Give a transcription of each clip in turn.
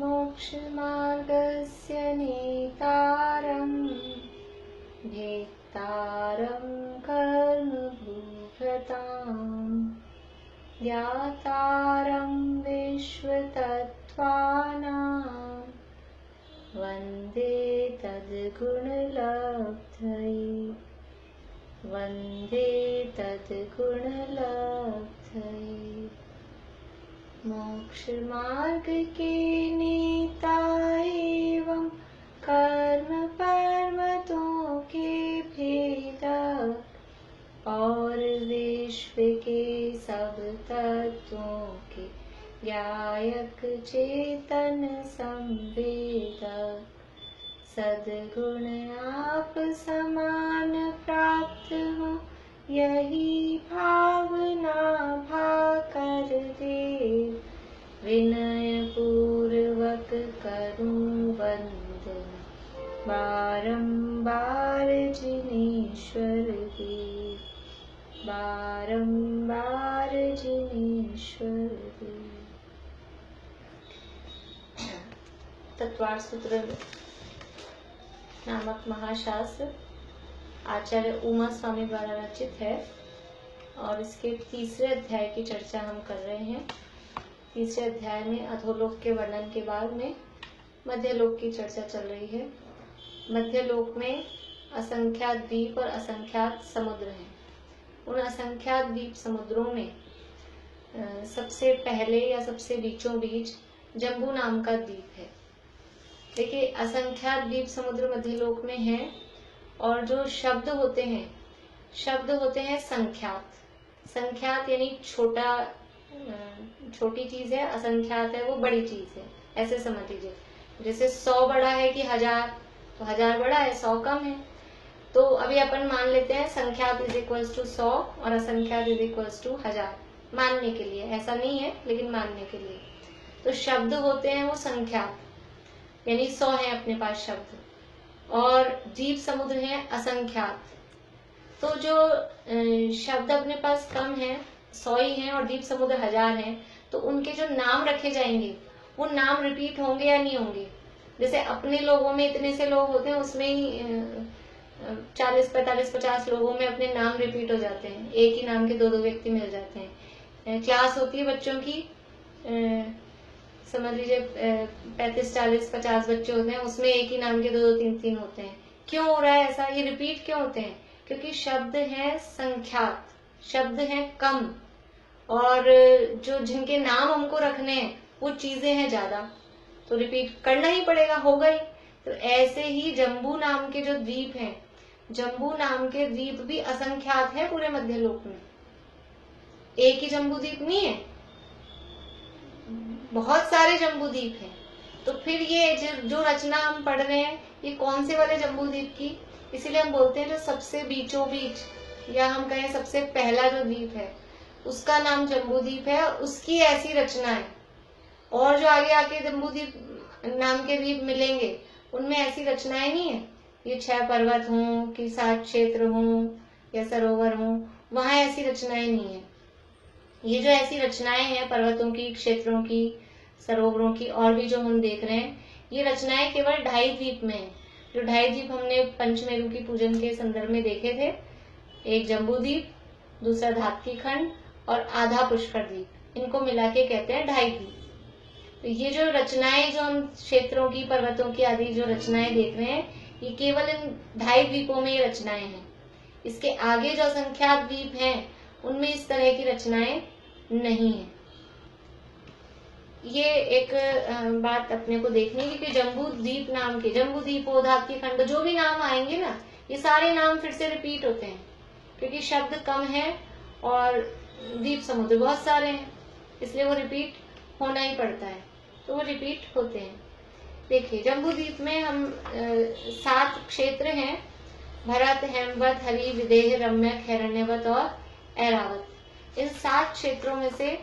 मोक्षमार्गस्य नेतारं भेत्तारं कर्मभूभृताम् ज्ञातारं विश्वतत्त्वानां वन्दे तद्गुणलब्धये वन्दे तद्गुणलब्धये। मोक्षमार्ग के नेता एवं कर्म पर्वतों के भेदक और विश्व के सब तत्वों के ज्ञायक चेतन संवेदक सद्गुण आप समान प्राप्त हो यही भावना भाकर दे विनय पूर्वक करूं वंदन बारंबार जिनेश्वर देव बारंबार जिनेश्वर देव। तत्वार्थ सूत्र नामक महाशास्त्र आचार्य उमा स्वामी द्वारा रचित है और इसके तीसरे अध्याय की चर्चा हम कर रहे हैं। तीसरे अध्याय में अधोलोक के वर्णन के बाद में मध्यलोक की चर्चा चल रही है। मध्यलोक में असंख्यात द्वीप और असंख्यात समुद्र हैं। उन असंख्यात द्वीप समुद्रों में सबसे पहले या सबसे बीचों बीच जम्बू नाम का द्वीप है। देखिए, असंख्यात द्वीप समुद्र मध्यलोक में है और जो शब्द होते हैं संख्यात। संख्यात यानी छोटी चीज है, असंख्यात है वो बड़ी चीज है, ऐसे समझ लीजिए। जैसे 100 बड़ा है कि 1000, तो 1000 बड़ा है, 100 कम है। तो अभी अपन मान लेते हैं संख्यात इज इक्वल्स टू 100 और असंख्यात इज इक्वल्स टू 1000, मानने के लिए। ऐसा नहीं है लेकिन मानने के लिए। तो शब्द होते हैं वो संख्यात, यानी 100 है अपने पास शब्द, और द्वीप समुद्र हैं असंख्यात। तो जो शब्द अपने पास कम है, 100 ही हैं, और द्वीप समुद्र 1000 हैं, तो उनके जो नाम रखे जाएंगे वो नाम रिपीट होंगे या नहीं होंगे। जैसे अपने लोगों में इतने से लोग होते हैं, उसमें ही 40, 45, 50 लोगों में अपने नाम रिपीट हो जाते हैं। एक ही नाम के 2-2 व्यक्ति मिल जाते हैं। क्लास होती है बच्चों की, समझ लीजिए 35, 40, 50 बच्चे होते हैं, उसमें एक ही नाम के 2-2, 3-3 होते हैं। क्यों हो रहा है ऐसा? ये रिपीट क्यों होते हैं? क्योंकि शब्द हैं संख्यात, शब्द हैं कम, और जो जिनके नाम हमको रखने हैं वो चीजें हैं ज्यादा, तो रिपीट करना ही पड़ेगा, होगा ही। तो ऐसे ही जम्बू नाम के जो द्वीप हैं, जम्बू नाम के द्वीप भी असंख्यात है पूरे मध्यलोक में। एक ही जम्बू द्वीप नहीं है, बहुत सारे जम्बू द्वीप हैं। तो फिर ये जो रचना हम पढ़ रहे हैं ये कौन से वाले जम्बू द्वीप की? इसीलिए हम बोलते हैं जो सबसे बीचों बीच, या हम कहें सबसे पहला जो द्वीप है उसका नाम जम्बू द्वीप है, उसकी ऐसी रचना है। और जो आगे आके जम्बू द्वीप नाम के द्वीप मिलेंगे उनमें ऐसी रचनाएं नहीं है। ये 6 पर्वत हों कि 7 क्षेत्र हों या सरोवर हों, वहां ऐसी रचनाएं नहीं है। ये जो ऐसी रचनाएं हैं पर्वतों की, क्षेत्रों की, सरोवरों की, और भी जो हम देख रहे हैं, ये रचनाएं केवल 2.5 द्वीप में है। जो 2.5 द्वीप हमने पंचमेरु की पूजन के संदर्भ में देखे थे, एक जम्बू द्वीप, दूसरा धात्की खंड और आधा पुष्कर द्वीप, इनको मिला के कहते हैं 2.5 द्वीप। तो ये जो रचनाएं, जो हम क्षेत्रों की, पर्वतों की आदि जो रचनाएं देख रहे हैं, ये केवल इन 2.5 द्वीपों में ये रचनाएं हैं। इसके आगे जो असंख्यात द्वीप हैं उनमें इस तरह की रचनाएं नहीं है। ये एक बात अपने को देखनी है कि जम्बू द्वीप नाम के, जम्बू द्वीप, धात्की खंड, जो भी नाम आएंगे ना, ये सारे नाम फिर से रिपीट होते हैं क्योंकि शब्द कम है और द्वीप समुद्र बहुत सारे हैं, इसलिए वो रिपीट होना ही पड़ता है, तो वो रिपीट होते हैं। देखिए, जम्बू द्वीप में हम 7 क्षेत्र हैं, भरत, हेमवत, हरि, विदेह, रम्यक, हिरण्यवत और ऐरावत। इन 7 क्षेत्रों में से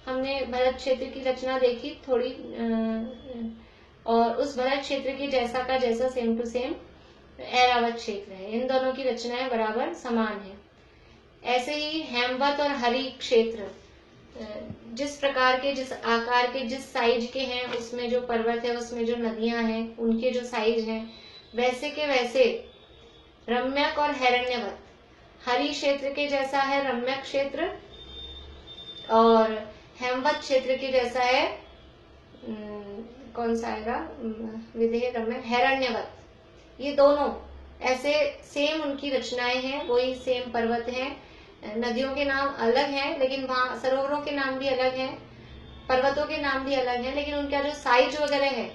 हमने भरत क्षेत्र की रचना देखी थोड़ी, और उस भरत क्षेत्र के जैसा का जैसा सेम टू सेम ऐरावत क्षेत्र है। इन दोनों की रचनाएं बराबर समान है। ऐसे ही हेमवत और हरि क्षेत्र जिस प्रकार के, जिस आकार के, जिस साइज के हैं, उसमें जो पर्वत है, उसमें जो नदियां हैं, उनके जो साइज हैं, वैसे के वैसे रम्यक और हिरण्यवत, हरि क्षेत्र के जैसा है रम्यक क्षेत्र, और हेमवत क्षेत्र के जैसा है कौन सा आएगा, विदेह रम्यक, हिरण्यवत। ये दोनों ऐसे सेम उनकी रचनाएं हैं, वही सेम पर्वत हैं। नदियों के नाम अलग हैं, लेकिन वहां सरोवरों के नाम भी अलग हैं, पर्वतों के नाम भी अलग हैं, लेकिन उनका जो साइज वगैरह है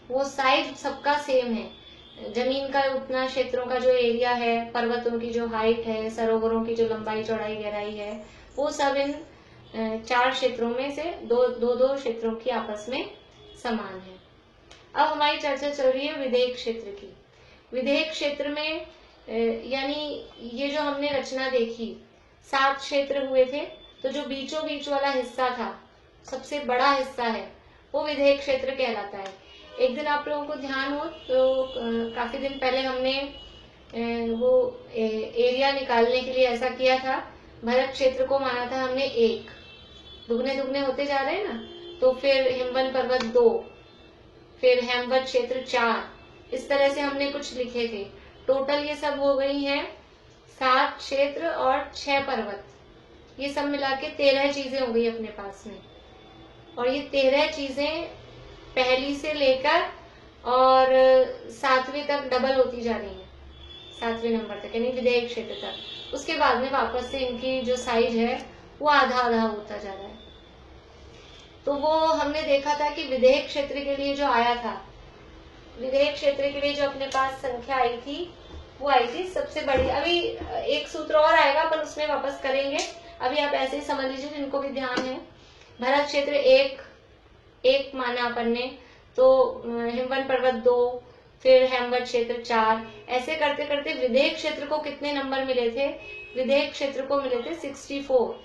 वो साइज सबका सेम है। जमीन का उतना, क्षेत्रों का जो एरिया है, पर्वतों की जो हाइट है, सरोवरों की जो लंबाई चौड़ाई गहराई है, वो सब इन 4 क्षेत्रों में से दो क्षेत्रों की आपस में समान है। अब हमारी चर्चा चल रही है विदेह क्षेत्र की। विदेह क्षेत्र में यानी ये जो हमने रचना देखी, 7 क्षेत्र हुए थे, तो जो बीचों बीच वाला हिस्सा था, सबसे बड़ा हिस्सा है, वो विदेह क्षेत्र कहलाता है। एक दिन आप लोगों को ध्यान हो तो काफी दिन पहले हमने वो एरिया निकालने के लिए ऐसा किया था। भरत क्षेत्र को माना था हमने 1, दुगने दुगने होते जा रहे हैं ना, तो फिर हिमवन पर्वत 2, फिर हेमवत क्षेत्र 4, इस तरह से हमने कुछ लिखे थे। टोटल ये सब हो गई हैं 7 क्षेत्र और 6 पर्वत, ये सब मिला के 13 चीजें हो गई अपने पास में। और ये 13 चीजें पहली से लेकर और 7वें तक डबल होती जा रही हैं, 7वें नंबर तक, यानी विदेह क्षेत्र तक। उसके बाद में वापस से इनकी जो साइज है वो आधा आधा होता जा रहा है। तो वो हमने देखा था कि विदेह क्षेत्र के लिए जो आया था, विदेह क्षेत्र के लिए जो अपने पास संख्या आई थी, वो आई थी सबसे बड़ी। अभी एक सूत्र और आएगा, अपन उसमें वापस करेंगे। अभी आप ऐसे ही समझ लीजिए, जिनको भी ध्यान है। भरत क्षेत्र 1 माना अपन ने, तो हिमवन पर्वत 2, फिर हेमवत क्षेत्र 4, ऐसे करते करते विदेह क्षेत्र को कितने नंबर मिले थे? विदेह क्षेत्र को मिले थे 64,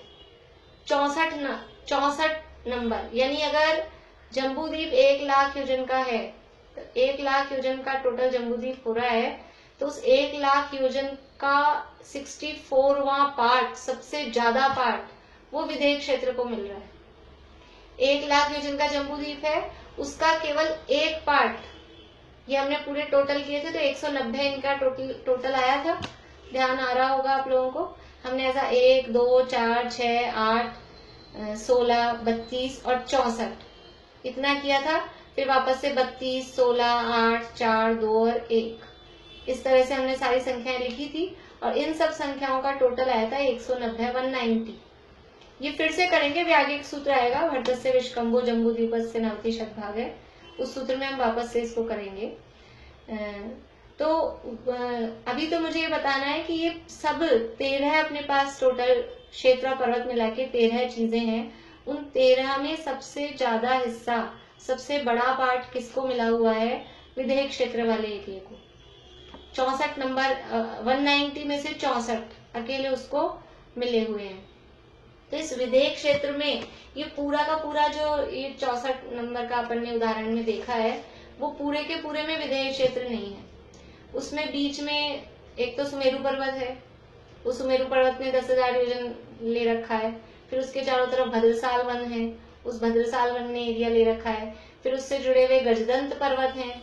64 नंबर। यानी अगर जम्बूद्वीप 1 लाख योजन का है, तो 1 लाख योजन का टोटल जम्बूद्वीप हो रहा है, तो उस 1 लाख योजन का 64वां पार्ट, सबसे ज्यादा पार्ट, वो विदेह क्षेत्र को मिल रहा है। 1 लाख योजन का जम्बूद्वीप है, उसका केवल 1 पार्ट, ये हमने पूरे टोटल किए थे, तो 190 इनका टोटल आया था। ध्यान आ रहा होगा आप लोगों को। हमने ऐसा 1, 2, 4, 6, 8, 16, 32 और 64 इतना किया था। फिर वापस से 32, 16, 8, 4, 2 और 1, इस तरह से हमने सारी संख्याएं लिखी थी। और इन सब संख्याओं का टोटल आया था 190, 190। ये फिर से करेंगे, भी आगे एक सूत्र आएगा, भरतस्य विष्कंभो जम्बूद्वीपस्य नवति शतभागे, उस सूत्र में हम वापस से इसको करेंगे। तो अभी तो मुझे ये बताना है कि ये सब 13 अपने पास टोटल क्षेत्र पर्वत मिला के 13 चीजें हैं। उन 13 में सबसे ज्यादा हिस्सा, सबसे बड़ा पार्ट किसको मिला हुआ है? विदेह क्षेत्र वाले एरिया को। 64 नंबर, 190 में से 64 अकेले उसको मिले हुए हैं। तो इस विदेह क्षेत्र में ये पूरा का पूरा जो ये 64 नंबर का अपन ने उदाहरण में देखा है, वो पूरे के पूरे में विदेह क्षेत्र नहीं है। उसमें बीच में एक तो सुमेरु पर्वत है, उस सुमेरु पर्वत ने 10,000 योजन ले रखा है। फिर उसके चारों तरफ भद्रसाल वन है, उस भद्रसाल वन ने एरिया ले रखा है। फिर उससे जुड़े हुए गजदंत पर्वत हैं,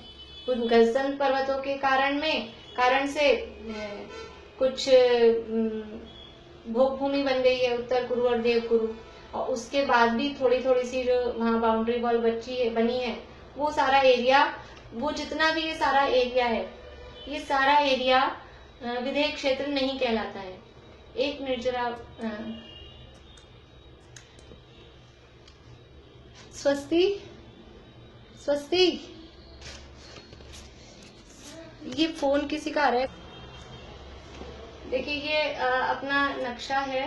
उन गजदंत पर्वतों के कारण से कुछ भोग भूमि बन गई है, उत्तर कुरु और देव कुरु। और उसके बाद भी थोड़ी थोड़ी सी जो वहाँ बाउंड्री वॉल बनी है, वो सारा एरिया, वो जितना भी ये सारा एरिया है, ये सारा एरिया विदेह क्षेत्र नहीं कहलाता है। एक मिनट जरा, स्वस्ति स्वस्ति, ये फोन किसी का आ रहा है। देखिए ये अपना नक्शा है।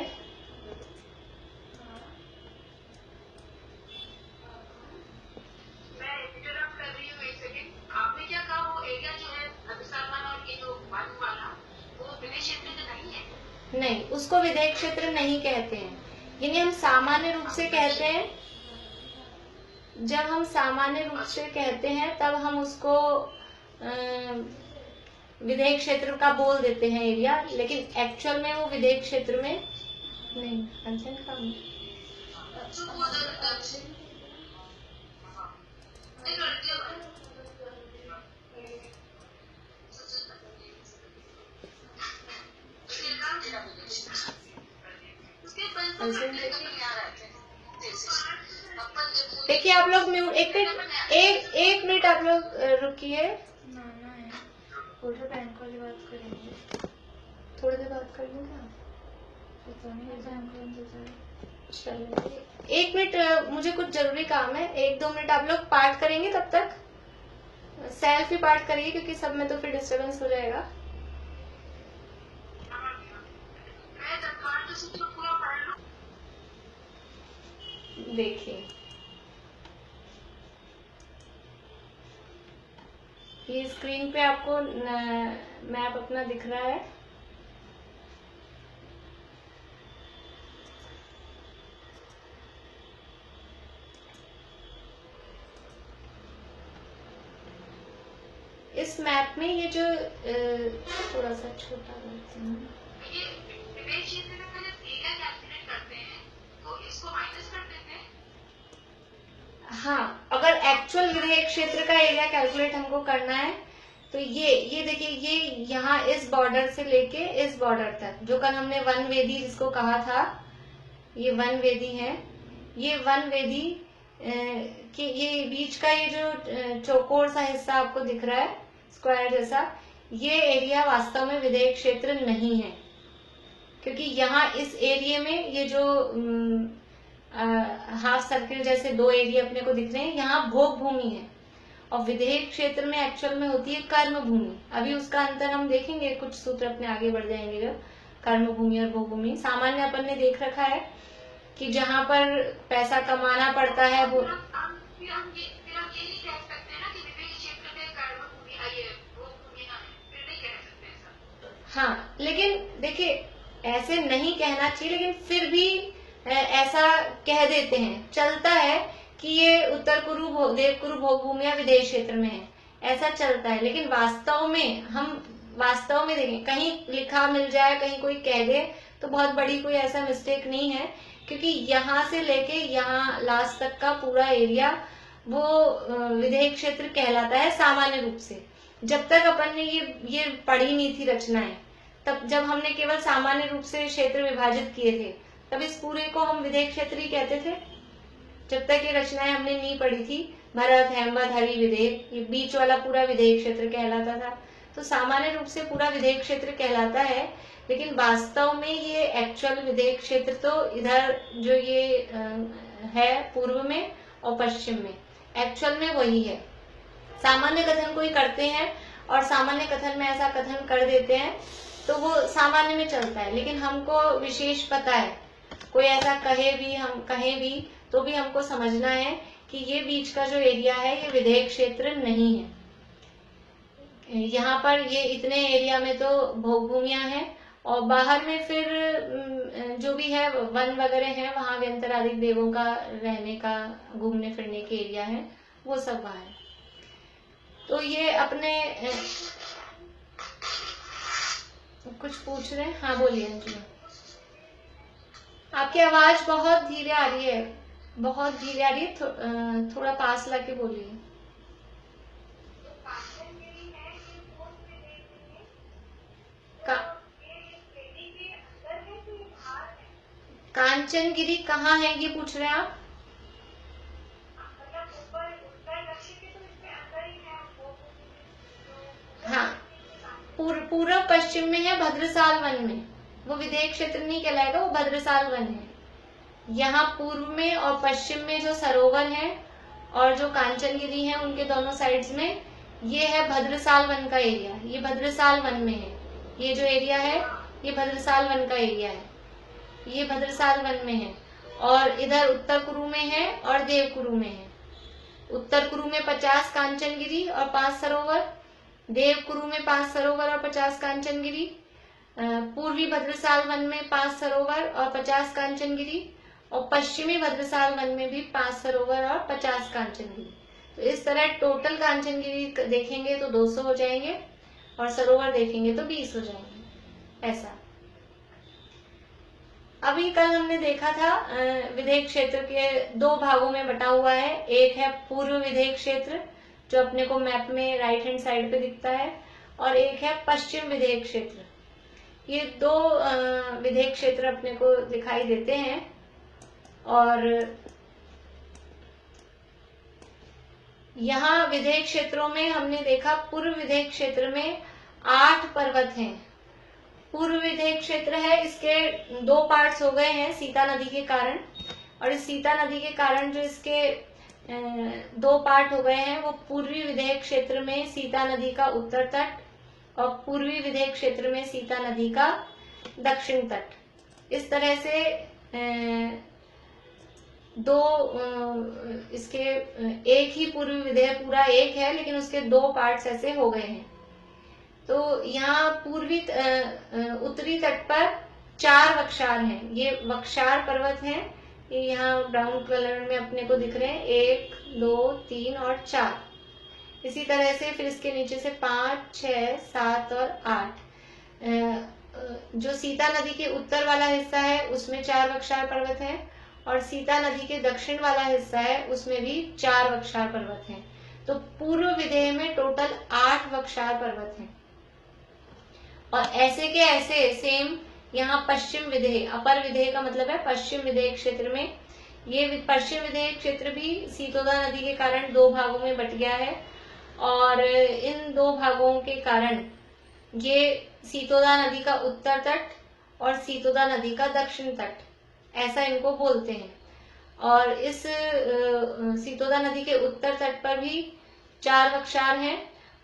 मैं इंटरप्ट कर रही हूँ, एक सेकंड। आपने क्या कहा, वो एरिया जो है भद्रसाल और ये जो वन वाला, वो विदेह क्षेत्र तो नहीं है? नहीं, उसको विदेह क्षेत्र नहीं कहते हैं। यानी हम सामान्य रूप से कहते हैं, जब हम सामान्य रूप से कहते हैं तब हम उसको विदेह क्षेत्र का बोल देते हैं एरिया, लेकिन एक्चुअल में वो विदेह क्षेत्र में नहीं। कंसेंट का देखिए आप लोग म्यूट, एक मिनट आप लोग रुकिए। नाना है, बोल रहे बैंक वाली बात करेंगे, थोड़ी देर बात कर लूँ क्या? पता नहीं बैंक कौन से जाए। चलो एक मिनट, मुझे कुछ जरूरी काम है, 1-2 मिनट आप लोग पाठ करेंगे, तब तक सेल्फ ही पाठ करिए क्योंकि सब में तो फिर डिस्टर्बेंस हो जाएगा। देखिए ये स्क्रीन पे आपको मैप अपना दिख रहा है। इस मैप में ये जो थोड़ा सा छोटा करते हैं, हाँ, अगर एक्चुअल विधेयक क्षेत्र का एरिया कैलकुलेट हमको करना है तो ये देखिए, ये यहाँ इस बॉर्डर से लेके इस बॉर्डर तक, जो कल हमने वन वेदी जिसको कहा था, ये वन वेदी है। ये वन वेदी कि ये बीच का ये जो चौकोर सा हिस्सा आपको दिख रहा है, स्क्वायर जैसा, ये एरिया वास्तव में विधेयक क्षेत्र नहीं है, क्योंकि यहाँ इस एरिया में ये जो हाफ सर्किल जैसे 2 एरिया अपने को दिख रहे हैं, यहाँ भोग भूमि है और विधेयक क्षेत्र में एक्चुअल में होती है कर्म भूमि। अभी उसका अंतर हम देखेंगे, कुछ सूत्र अपने आगे बढ़ जाएंगे जब कर्म भूमि और भोग भूमि। सामान्य अपन ने देख रखा है कि जहाँ पर पैसा कमाना पड़ता है वो, हाँ, लेकिन देखिए ऐसे नहीं कहना चाहिए, लेकिन फिर भी ऐसा कह देते हैं, चलता है कि ये उत्तर कुरु देवकुरु भोग भूमि या विदेश क्षेत्र में है, ऐसा चलता है। लेकिन वास्तव में हम वास्तव में देखें, कहीं लिखा मिल जाए, कहीं कोई कह दे तो बहुत बड़ी कोई ऐसा मिस्टेक नहीं है, क्योंकि यहाँ से लेके यहाँ लास्ट तक का पूरा एरिया वो विधेयक क्षेत्र कहलाता है सामान्य रूप से। जब तक अपन ने ये पढ़ी नहीं थी रचनाएं, तब जब हमने केवल सामान्य रूप से क्षेत्र विभाजित किए थे, तब इस पूरे को हम विधेयक क्षेत्र ही कहते थे। जब तक ये रचनाएं हमने नहीं पढ़ी थी, भरत, हेमवत, हरि, विधेयक, ये बीच वाला पूरा विधेयक क्षेत्र कहलाता था। तो सामान्य रूप से पूरा विधेयक क्षेत्र कहलाता है, लेकिन वास्तव में ये एक्चुअल विधेयक क्षेत्र तो इधर जो ये है पूर्व में और पश्चिम में, एक्चुअल में वही है। सामान्य कथन कोई करते हैं और सामान्य कथन में ऐसा कथन कर देते हैं तो वो सामान्य में चलता है, लेकिन हमको विशेष पता है, कोई ऐसा कहे भी, हम कहें भी तो भी हमको समझना है कि ये बीच का जो एरिया है ये विधेयक क्षेत्र नहीं है। यहाँ पर ये इतने एरिया में तो भोग भूमियां हैं और बाहर में फिर जो भी है वन वगैरह है, वहां व्यंतराधिक देवों का रहने का, घूमने फिरने के एरिया है, वो सब वहां है। तो ये अपने कुछ पूछ रहे हैं? हाँ बोलिए अंजुमा। आपकी आवाज बहुत धीरे आ रही है, बहुत धीरे आ रही है, थोड़ा पास लाके बोलिए। कांचनगिरी कहाँ है ये पूछ रहे हैं आप? हाँ, पूर्व पश्चिम में है, भद्रसाल वन में। वो विधेयक क्षेत्र नहीं कहलाएगा, वो भद्रसाल वन है। यहाँ पूर्व में और पश्चिम में जो सरोवर है और जो कांचनगिरी है, उनके दोनों साइड्स में ये है भद्रसाल वन का एरिया। ये भद्रसाल वन में है, ये जो एरिया है ये भद्रसाल वन का एरिया है, ये भद्रसाल वन में है। और इधर उत्तर कुरु में है और देवकुरु में है। उत्तर कुरु में 50 कांचनगिरी और 5 सरोवर, देवकुरु में 5 सरोवर और 50 कांचनगिरी, पूर्वी भद्रसाल वन में 5 सरोवर और 50 कांचनगिरी, और पश्चिमी भद्रसाल वन में भी 5 सरोवर और 50 कांचनगिरी। तो इस तरह टोटल कांचनगिरी देखेंगे तो 200 हो जाएंगे और सरोवर देखेंगे तो 20 हो जाएंगे, ऐसा। अभी कल हमने देखा था विधेय क्षेत्र के दो भागों में बटा हुआ है। एक है पूर्व विधेय क्षेत्र जो अपने को मैप में राइट हैंड साइड पे दिखता है, और एक है पश्चिम विधेय क्षेत्र। ये दो विधेय क्षेत्र अपने को दिखाई देते हैं। और यहाँ विधेय क्षेत्रों में हमने देखा पूर्व विधेय क्षेत्र में 8 पर्वत हैं। पूर्व विधेय क्षेत्र है, इसके 2 पार्ट्स हो गए हैं सीता नदी के कारण, और इस सीता नदी के कारण जो इसके 2 पार्ट हो गए हैं वो पूर्वी विधेय क्षेत्र में सीता नदी का उत्तर तट और पूर्वी विधेय क्षेत्र में सीता नदी का दक्षिण तट। इस तरह से इसके एक ही पूर्वी विधेय पूरा एक है, लेकिन उसके 2 पार्ट्स ऐसे हो गए हैं। तो यहाँ पूर्वी उत्तरी तट पर 4 वक्षार हैं। ये वक्षार पर्वत हैं, ये यहाँ ब्राउन कलर में अपने को दिख रहे हैं, 1, 2, 3 और 4। इसी तरह से फिर इसके नीचे से 5, 6, 7 और 8। जो सीता नदी के उत्तर वाला हिस्सा है उसमें 4 वक्षार पर्वत हैं, और सीता नदी के दक्षिण वाला हिस्सा है उसमें भी 4 वक्षार पर्वत हैं। तो पूर्व विधेय में टोटल 8 वक्षार पर्वत हैं। और ऐसे के ऐसे सेम यहाँ पश्चिम विधेय, अपर विधेय का मतलब है पश्चिम विधेय क्षेत्र में, ये पश्चिम विधेय क्षेत्र भी सीतोदा नदी के कारण 2 भागों में बट गया है। और इन 2 भागों के कारण ये सीतोदा नदी का उत्तर तट और सीतोदा नदी का दक्षिण तट, ऐसा इनको बोलते हैं। और इस सीतोदा नदी के उत्तर तट पर भी 4 वक्षार हैं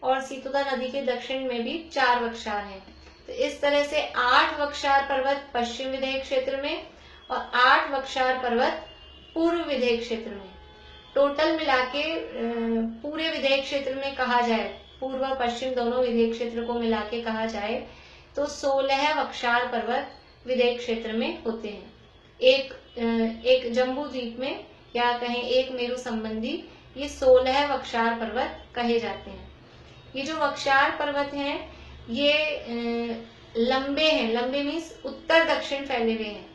और सीतोदा नदी के दक्षिण में भी 4 वक्षार हैं। तो इस तरह से 8 वक्षार पर्वत पश्चिम विधेय क्षेत्र में और 8 वक्षार पर्वत पूर्व विधेय क्षेत्र में। टोटल मिलाके पूरे विधेय क्षेत्र में कहा जाए, पूर्व और पश्चिम दोनों विधेय क्षेत्र को मिलाके कहा जाए तो 16 वक्षार पर्वत विधेय क्षेत्र में होते हैं। एक जम्बू द्वीप में या कहें एक मेरु संबंधी ये 16 वक्षार पर्वत कहे जाते हैं। ये जो वक्षार पर्वत हैं ये लंबे हैं, लंबे मीन्स उत्तर दक्षिण फैले हुए हैं।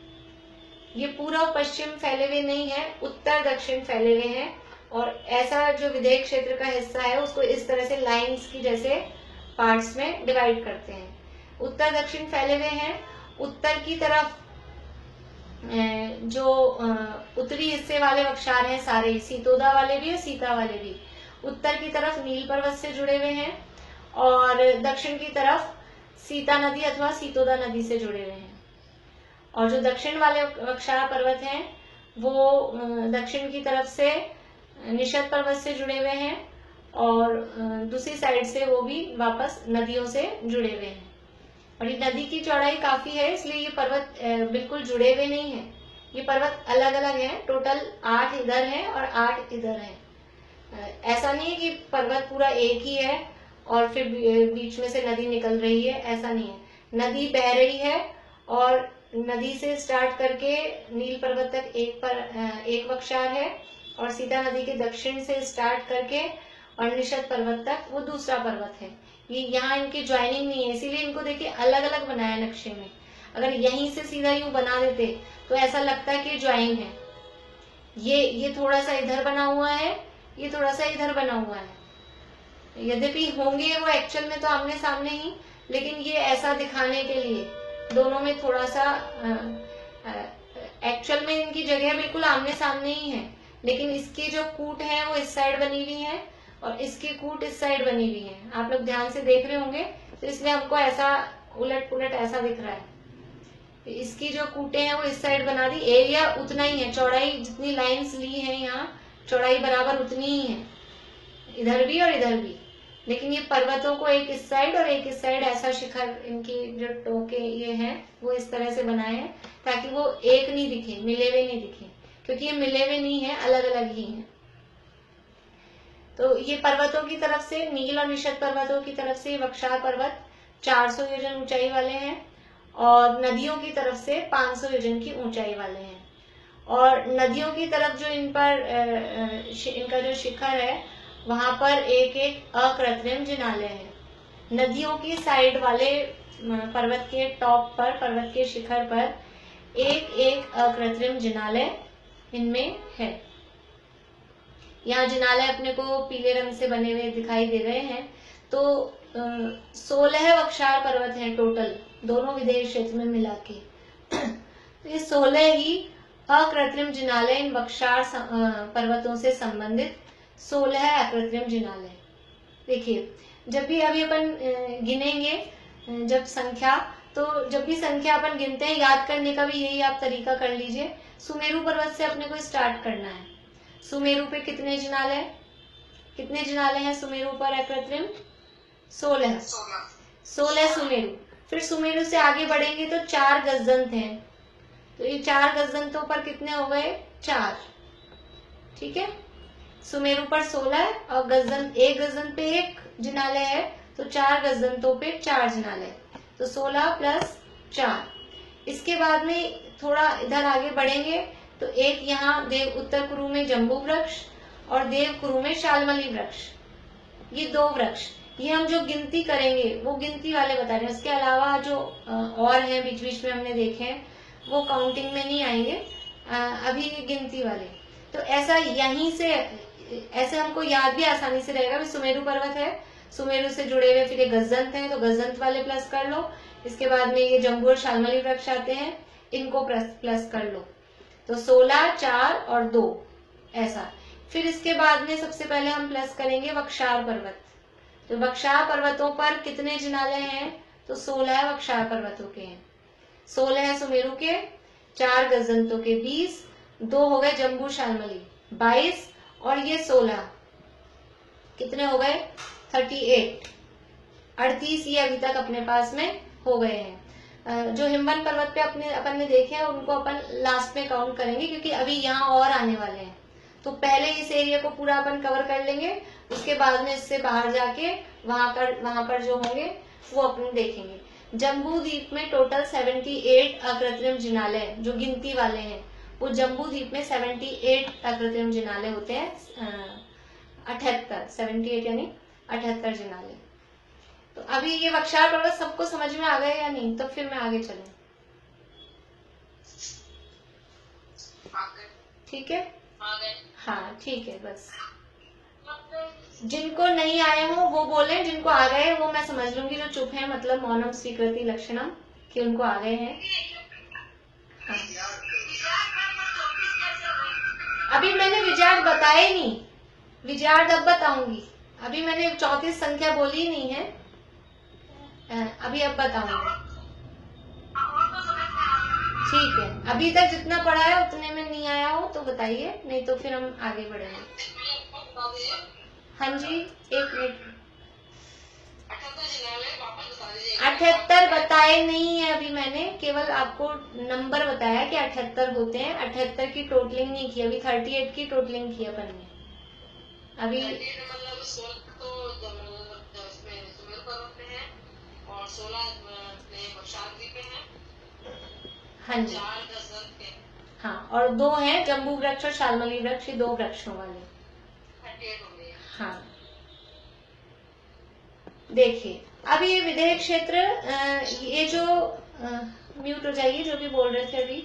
ये पूर्व पश्चिम फैले हुए नहीं है, उत्तर दक्षिण फैले हुए हैं। और ऐसा जो विधेय क्षेत्र का हिस्सा है उसको इस तरह से लाइंस की जैसे पार्ट्स में डिवाइड करते हैं। उत्तर दक्षिण फैले हुए हैं। उत्तर की तरफ जो उत्तरी हिस्से वाले वक्षार हैं सारे, सीतोदा वाले भी और सीता वाले भी, उत्तर की तरफ नील पर्वत से जुड़े हुए हैं और दक्षिण की तरफ सीता नदी अथवा सीतोदा नदी से जुड़े हुए हैं। और जो दक्षिण वाले वक्षार पर्वत हैं वो दक्षिण की तरफ से निषद पर्वत से जुड़े हुए हैं और दूसरी साइड से वो भी वापस नदियों से जुड़े हुए हैं। और ये नदी की चौड़ाई काफी है, इसलिए ये पर्वत बिल्कुल जुड़े हुए नहीं है। ये पर्वत अलग अलग हैं। टोटल 8 इधर हैं और 8 इधर हैं। ऐसा नहीं है कि पर्वत पूरा एक ही है और फिर बीच में से नदी निकल रही है, ऐसा नहीं है। नदी बह रही है और नदी से स्टार्ट करके नील पर्वत तक एक वक्षार है और सीता नदी के दक्षिण से स्टार्ट करके और निषद पर्वत तक वो दूसरा पर्वत है। ये यहाँ इनकी ज्वाइनिंग नहीं है, इसीलिए इनको देखिए अलग अलग बनाया नक्शे में। अगर यहीं से सीधा यूं बना देते तो ऐसा लगता है कि ज्वाइन है। ये थोड़ा सा इधर बना हुआ है, ये थोड़ा सा इधर बना हुआ है। यद्यपि होंगे वो एक्चुअल में तो आमने सामने ही, लेकिन ये ऐसा दिखाने के लिए दोनों में थोड़ा सा एक्चुअल में इनकी जगह बिल्कुल आमने सामने ही है, लेकिन इसकी जो कूट है वो इस साइड बनी हुई है और इसकी कूट इस साइड बनी हुई है। आप लोग ध्यान से देख रहे होंगे तो इसलिए हमको ऐसा उलट पुलट ऐसा दिख रहा है। इसकी जो कूटे हैं वो इस साइड बना दी। एरिया उतना ही है, चौड़ाई जितनी लाइंस ली है यहाँ चौड़ाई बराबर उतनी ही है, इधर भी और इधर भी। लेकिन ये पर्वतों को एक इस साइड और एक इस साइड ऐसा शिखर इनकी जो टोके ये हैं वो इस तरह से बनाए हैं ताकि वो एक नहीं दिखे, मिले हुए नहीं दिखे, क्योंकि ये मिले हुए नहीं है, अलग अलग ही हैं। तो ये पर्वतों की तरफ से, नील और निषद पर्वतों की तरफ से वक्षार पर्वत 400 योजन ऊंचाई वाले हैं और नदियों की तरफ से 500 योजन की ऊंचाई वाले हैं। और नदियों की तरफ जो इन पर इनका जो शिखर है वहां पर एक एक अकृत्रिम जिनालय है। नदियों की साइड वाले पर्वत के टॉप पर, पर्वत के शिखर पर एक एक अकृत्रिम जिनालय इनमें है। यहाँ जिनालय अपने को पीले रंग से बने हुए दिखाई दे रहे हैं। तो 16 वक्षार पर्वत हैं टोटल, दोनों विदेह क्षेत्र में मिला के। तो ये 16 ही अकृत्रिम जिनालय, इन वक्षार पर्वतों से संबंधित 16 अकृत्रिम जिनालय। देखिए, जब भी अभी अपन गिनेंगे जब संख्या, तो जब भी संख्या अपन गिनते हैं, याद करने का भी यही आप तरीका कर लीजिए। सुमेरु पर्वत से अपने को स्टार्ट करना है। सुमेरु पे कितने जिनालय हैं सुमेरु पर अकृत्रिम? 16 सुमेरु। फिर सुमेरु से आगे बढ़ेंगे तो 4 गजदंत हैं, तो ये 4 गजदंतों पर कितने हो गए? 4। ठीक है, सुमेरु पर 16 और गजदंत, एक गजदंत पे एक जिनालय है, तो 4 गजदंतों पे 4 जिनालय, तो 16 प्लस 4। इसके बाद में थोड़ा इधर आगे बढ़ेंगे तो एक यहाँ देव उत्तर कुरु में जम्बू वृक्ष और देव कुरु में शालमली वृक्ष, ये 2 वृक्ष। ये हम जो गिनती करेंगे वो गिनती वाले बता रहे हैं। उसके अलावा जो और हैं बीच बीच में हमने देखे हैं वो काउंटिंग में नहीं आएंगे, अभी ये गिनती वाले। तो ऐसा यहीं से ऐसे हमको याद भी आसानी से रहेगा। सुमेरु पर्वत है, सुमेरु से जुड़े हुए फिर ये गजदंत हैं, तो गजदंत वाले प्लस कर लो। इसके बाद में ये जम्बू और शालमली वृक्ष आते हैं, इनको प्लस कर लो। तो 16, 4 और 2 ऐसा। फिर इसके बाद में सबसे पहले हम प्लस करेंगे वक्षार पर्वत। तो वक्षार पर्वतों पर कितने जिनालय हैं? तो 16 वक्षार पर्वतों के हैं। 16 है सुमेरु के, 4 गजदंतों के 20, 2 हो गए जम्बू शालमली 22 और ये 16 कितने हो गए? 38। 38 ये अभी तक अपने पास में हो गए हैं। जो हिमवन पर्वत पे अपन ने देखे हैं उनको अपन लास्ट में काउंट करेंगे, क्योंकि अभी यहाँ और आने वाले हैं। तो पहले इस एरिया को पूरा अपन कवर कर लेंगे, उसके बाद में इससे बाहर जाके वहां पर जो होंगे वो अपन देखेंगे। जम्बू द्वीप में टोटल 78 अकृत्रिम जिनालय जो गिनती वाले हैं, वो जम्बू द्वीप में 78 अकृत्रिम जिनालय होते हैं। 78 यानी 78 जिनालय। तो अभी ये वक्षार पर्वत सबको समझ में आ गए या नहीं? तो फिर मैं आगे चलूं, ठीक है? हाँ ठीक है। बस जिनको नहीं आए हो वो बोले, जिनको आ गए वो मैं समझ लूंगी। जो चुप है मतलब मौनम स्वीकृति लक्षणम, कि उनको आ गए हैं। हाँ। अभी मैंने विजार्ड बताए नहीं, विजार्ड अब बताऊंगी। अभी मैंने 34 संख्या बोली ही नहीं है, अभी अब बताऊंगी। ठीक है, अभी तक जितना पढ़ा है उतने में नहीं आया हो तो बताइए, नहीं तो फिर हम आगे बढ़ेंगे। हाँ जी, 1 मिनट। 78 बताए नहीं है अभी मैंने, केवल आपको नंबर बताया कि 78 होते हैं। 78 की टोटलिंग नहीं की अभी, 38 की टोटलिंग की अपन ने अभी। हाँ जी, हाँ, और 2 हैं जम्बू वृक्ष और शालमली वृक्ष, 2 वृक्षों वाले। हाँ, देखिए अब ये विदेह क्षेत्र, ये जो म्यूट हो जाइए जो भी बोल रहे थे अभी।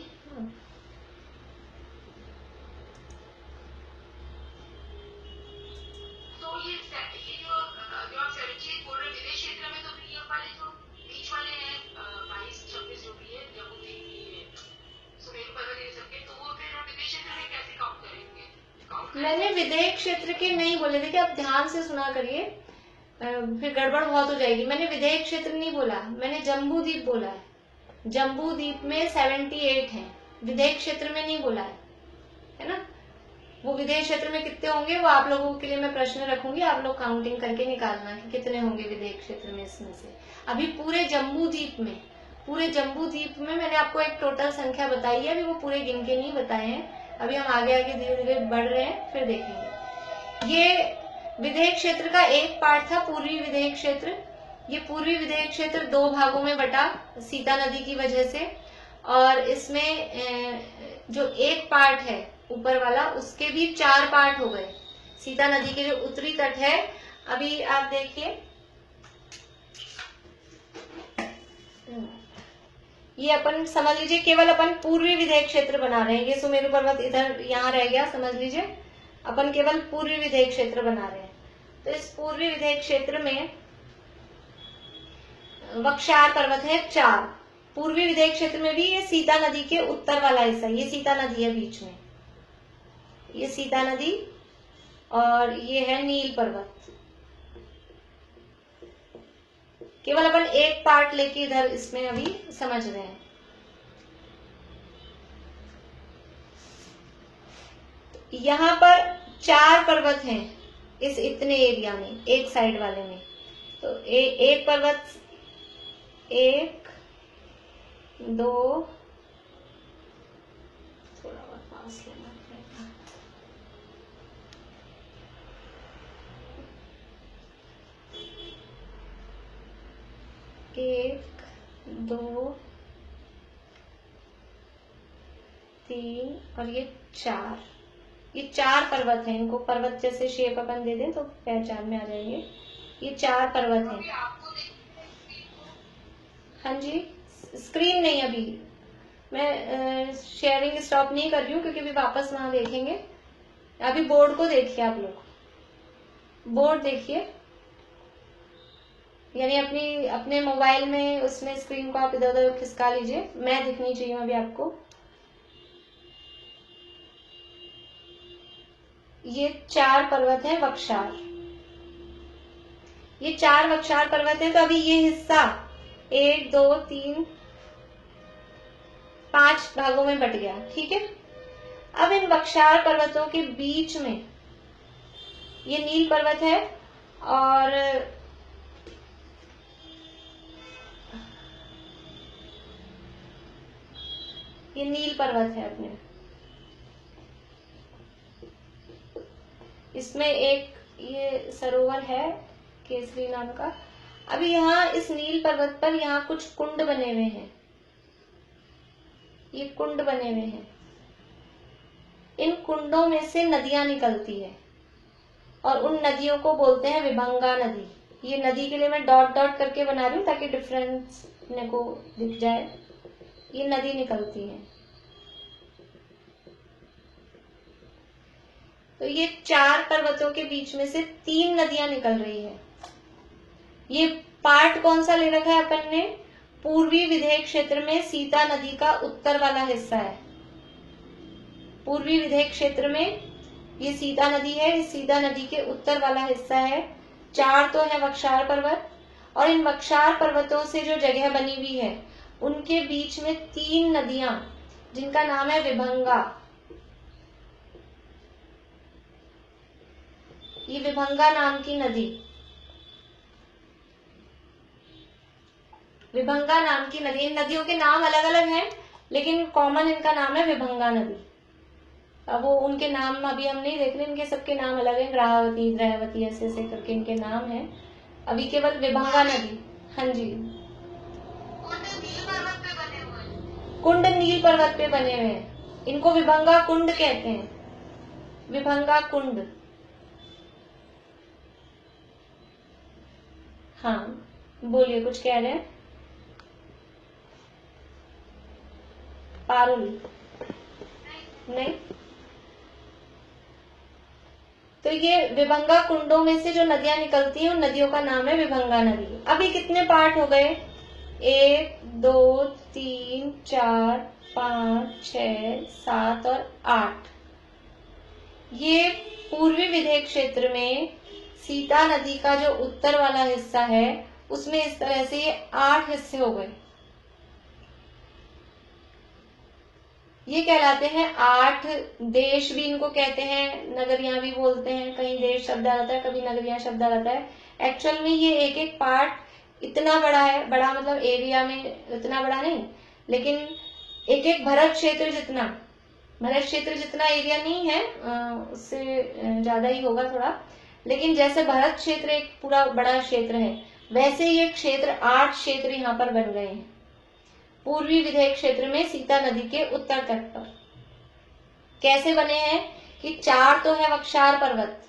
तो ये जो आप 78 बोल रहे विदेश क्षेत्र में, तो फिर ये वाले जो बीच वाले हैं 22-26 जो भी है जम्मू द्वीप, सुमेरु पर्वत ये सब के, तो वो फिर विदेश क्षेत्र में कैसे काउंट करेंगे? मैंने विदेह क्षेत्र के नहीं बोले थे कि आप ध्यान से सुना करिए, फिर गड़बड़ बहुत हो जाएगी। मैंने विदेह क्षेत्र नहीं बोला, मैंने जम्बू द्वीप बोला है। जम्बू द्वीप में 78 हैं, विदेह क्षेत्र में नहीं बोला है ना। वो विदेह क्षेत्र में कितने होंगे वो आप लोगों के लिए मैं प्रश्न रखूंगी, आप लोग काउंटिंग करके निकालना कि कितने होंगे विदेह क्षेत्र में इसमें से। अभी पूरे जम्बू द्वीप में मैंने आपको एक टोटल संख्या बताई है, अभी वो पूरे गिन के नहीं बताए हैं। अभी हम आगे आगे धीरे धीरे बढ़ रहे हैं, फिर देखेंगे। ये विदेह क्षेत्र का एक पार्ट था पूर्वी विदेह क्षेत्र। ये पूर्वी विदेह क्षेत्र 2 भागों में बटा सीता नदी की वजह से, और इसमें जो एक पार्ट है ऊपर वाला उसके भी 4 पार्ट हो गए। सीता नदी के जो उत्तरी तट है, अभी आप देखिए ये अपन समझ लीजिए केवल अपन पूर्वी विधेय क्षेत्र बना रहे हैं। ये सुमेरु पर्वत इधर यहाँ रह गया, समझ लीजिए अपन केवल पूर्वी विधेय क्षेत्र बना रहे हैं। तो इस पूर्वी विधेय क्षेत्र में वक्षार पर्वत है 4। पूर्वी विधेय क्षेत्र में भी ये सीता नदी के उत्तर वाला हिस्सा, ये सीता नदी है बीच में, ये सीता नदी और ये है नील पर्वत। केवल अपन एक पार्ट लेके इधर इसमें अभी समझ रहे हैं। यहां पर 4 पर्वत हैं इस इतने एरिया में, एक साइड वाले में। तो एक पर्वत 1 2, थोड़ा और पास लेना पड़ेगा, 1 2 3 और ये 4, ये 4 पर्वत हैं। इनको पर्वत जैसे शेप अपन दे दें तो पहचान में आ जाएंगे। ये 4 पर्वत हैं। हाँ जी, स्क्रीन नहीं, अभी मैं शेयरिंग स्टॉप नहीं कर रही हूँ क्योंकि अभी वापस वहां देखेंगे। अभी बोर्ड को देखिए, आप लोग बोर्ड देखिए, यानी अपने मोबाइल में उसमें स्क्रीन को आप इधर उधर खिसका लीजिए, मैं दिखनी चाहिए अभी आपको। ये 4 पर्वत है वक्षार, ये 4 वक्षार पर्वत है। तो अभी ये हिस्सा 1 2 3 5 भागों में बट गया, ठीक है। अब इन वक्षार पर्वतों के बीच में ये नील पर्वत है और ये नील पर्वत है अपने, इसमें एक ये सरोवर है केसरी नाम का। अभी यहाँ इस नील पर्वत पर यहाँ कुछ कुंड बने हुए हैं, ये कुंड बने हुए हैं। इन कुंडों में से नदियां निकलती है और उन नदियों को बोलते हैं विभंगा नदी। ये नदी के लिए मैं डॉट डॉट करके बना रही हूँ ताकि डिफरेंस अपने को दिख जाए। ये नदी निकलती है। तो ये 4 पर्वतों के बीच में से 3 नदियां निकल रही है। ये पार्ट कौन सा ले रखा है अपन ने? पूर्वी विधेय क्षेत्र में सीता नदी का उत्तर वाला हिस्सा है। पूर्वी विधेय क्षेत्र में ये सीता नदी है, इस सीता नदी के उत्तर वाला हिस्सा है। 4 तो है वक्षार पर्वत, और इन वक्षार पर्वतों से जो जगह बनी हुई है उनके बीच में 3 नदियां जिनका नाम है विभंगा। ये विभंगा नाम की नदी, विभंगा नाम की नदी। इन नदियों के नाम अलग अलग हैं लेकिन कॉमन इनका नाम है विभंगा नदी। अब वो उनके नाम अभी हम नहीं देख रहे, इनके सबके नाम अलग हैं, ग्राहवती, द्रैवती, ऐसे ऐसे करके इनके नाम हैं। अभी केवल विभंगा नदी। हाँ जी, कुंड नील पर्वत पे बने हुए हैं, इनको विभंगा कुंड कहते हैं, विभंगा कुंड। हाँ बोलिए, कुछ कह रहे हैं? पारुल नहीं। तो ये विभंगा कुंडों में से जो नदियां निकलती हैं उन नदियों का नाम है विभंगा नदी। अभी कितने पार्ट हो गए? 1 2 3 4 5 6 7 और 8। ये पूर्वी विधेय क्षेत्र में सीता नदी का जो उत्तर वाला हिस्सा है उसमें इस तरह से ये 8 हिस्से हो गए। ये कहलाते हैं 8 देश, भी इनको कहते हैं, नगरियां भी बोलते हैं। कहीं देश शब्द आ जाता है, कभी नगरियां शब्द आ जाता है। एक्चुअल में ये एक एक पार्ट इतना बड़ा है, बड़ा मतलब एरिया में इतना बड़ा नहीं, लेकिन एक एक भारत क्षेत्र जितना, भारत क्षेत्र जितना एरिया नहीं है, उससे ज्यादा ही होगा थोड़ा, लेकिन जैसे भारत क्षेत्र एक पूरा बड़ा क्षेत्र है वैसे ये क्षेत्र 8 क्षेत्र यहाँ पर बन गए हैं पूर्वी विधेय क्षेत्र में सीता नदी के उत्तर तट पर। कैसे बने हैं कि 4 तो है वक्षार पर्वत,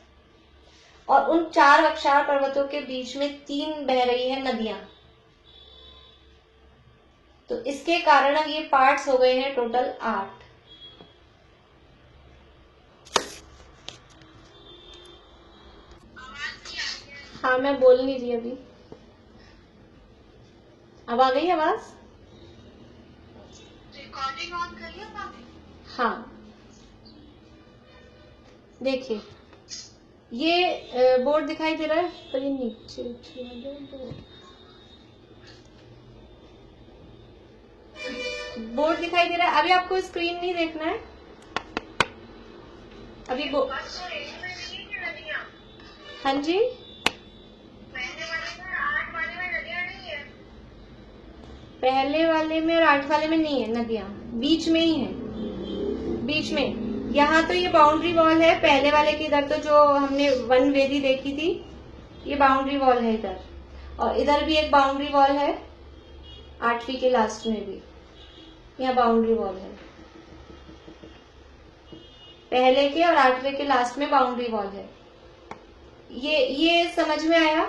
और उन 4 वक्षार पर्वतों के बीच में 3 बह रही है नदियां। तो इसके कारण अब ये पार्ट्स हो गए हैं टोटल 8। हाँ, मैं बोल नहीं रही अभी। अब आ गई आवाज? रिकॉर्डिंग ऑन करिए आप। हाँ, देखिए ये बोर्ड दिखाई दे रहा है, पर ये नीचे बोर्ड दिखाई दे रहा है। अभी आपको स्क्रीन नहीं देखना है, अभी बस रेंज में नहीं है नदियाँ। हाँ जी, पहले वाले में 8 वाले में नदियाँ नहीं है। पहले वाले में और 8 वाले में नहीं है नदियाँ, बीच में ही है, बीच में। यहाँ तो ये बाउंड्री वॉल है पहले वाले की, इधर तो जो हमने वन वेदी देखी थी ये बाउंड्री वॉल है इधर, और इधर भी एक बाउंड्री वॉल है 8वीं के लास्ट में भी, यहाँ बाउंड्री वॉल है पहले के और 8वें के लास्ट में बाउंड्री वॉल है। ये समझ में आया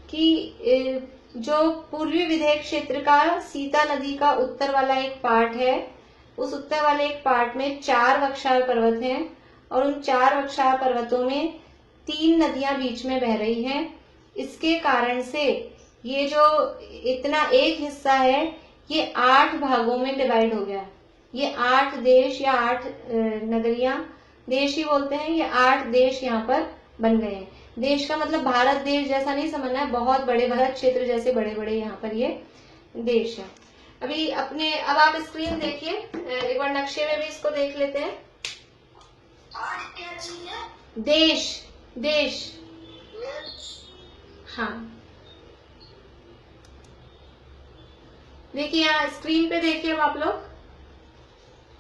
कि जो पूर्वी विदर्भ क्षेत्र का सीता नदी का उत्तर वाला एक पार्ट है, उस उत्तर वाले एक पार्ट में 4 वक्षार पर्वत हैं, और उन 4 वक्षार पर्वतों में 3 नदियां बीच में बह रही हैं। इसके कारण से ये जो इतना एक हिस्सा है ये 8 भागों में डिवाइड हो गया। ये 8 देश या 8 नगरियां, देश ही बोलते हैं, ये 8 देश यहाँ पर बन गए हैं। देश का मतलब भारत देश जैसा नहीं समझना है, बहुत बड़े भारत क्षेत्र जैसे बड़े बड़े यहाँ पर ये देश है। अभी अब आप स्क्रीन देखिए, एक बार नक्शे में भी इसको देख लेते हैं। क्या चीज है? देश, देश, हाँ देखिए यहाँ स्क्रीन पे देखिए अब आप लोग,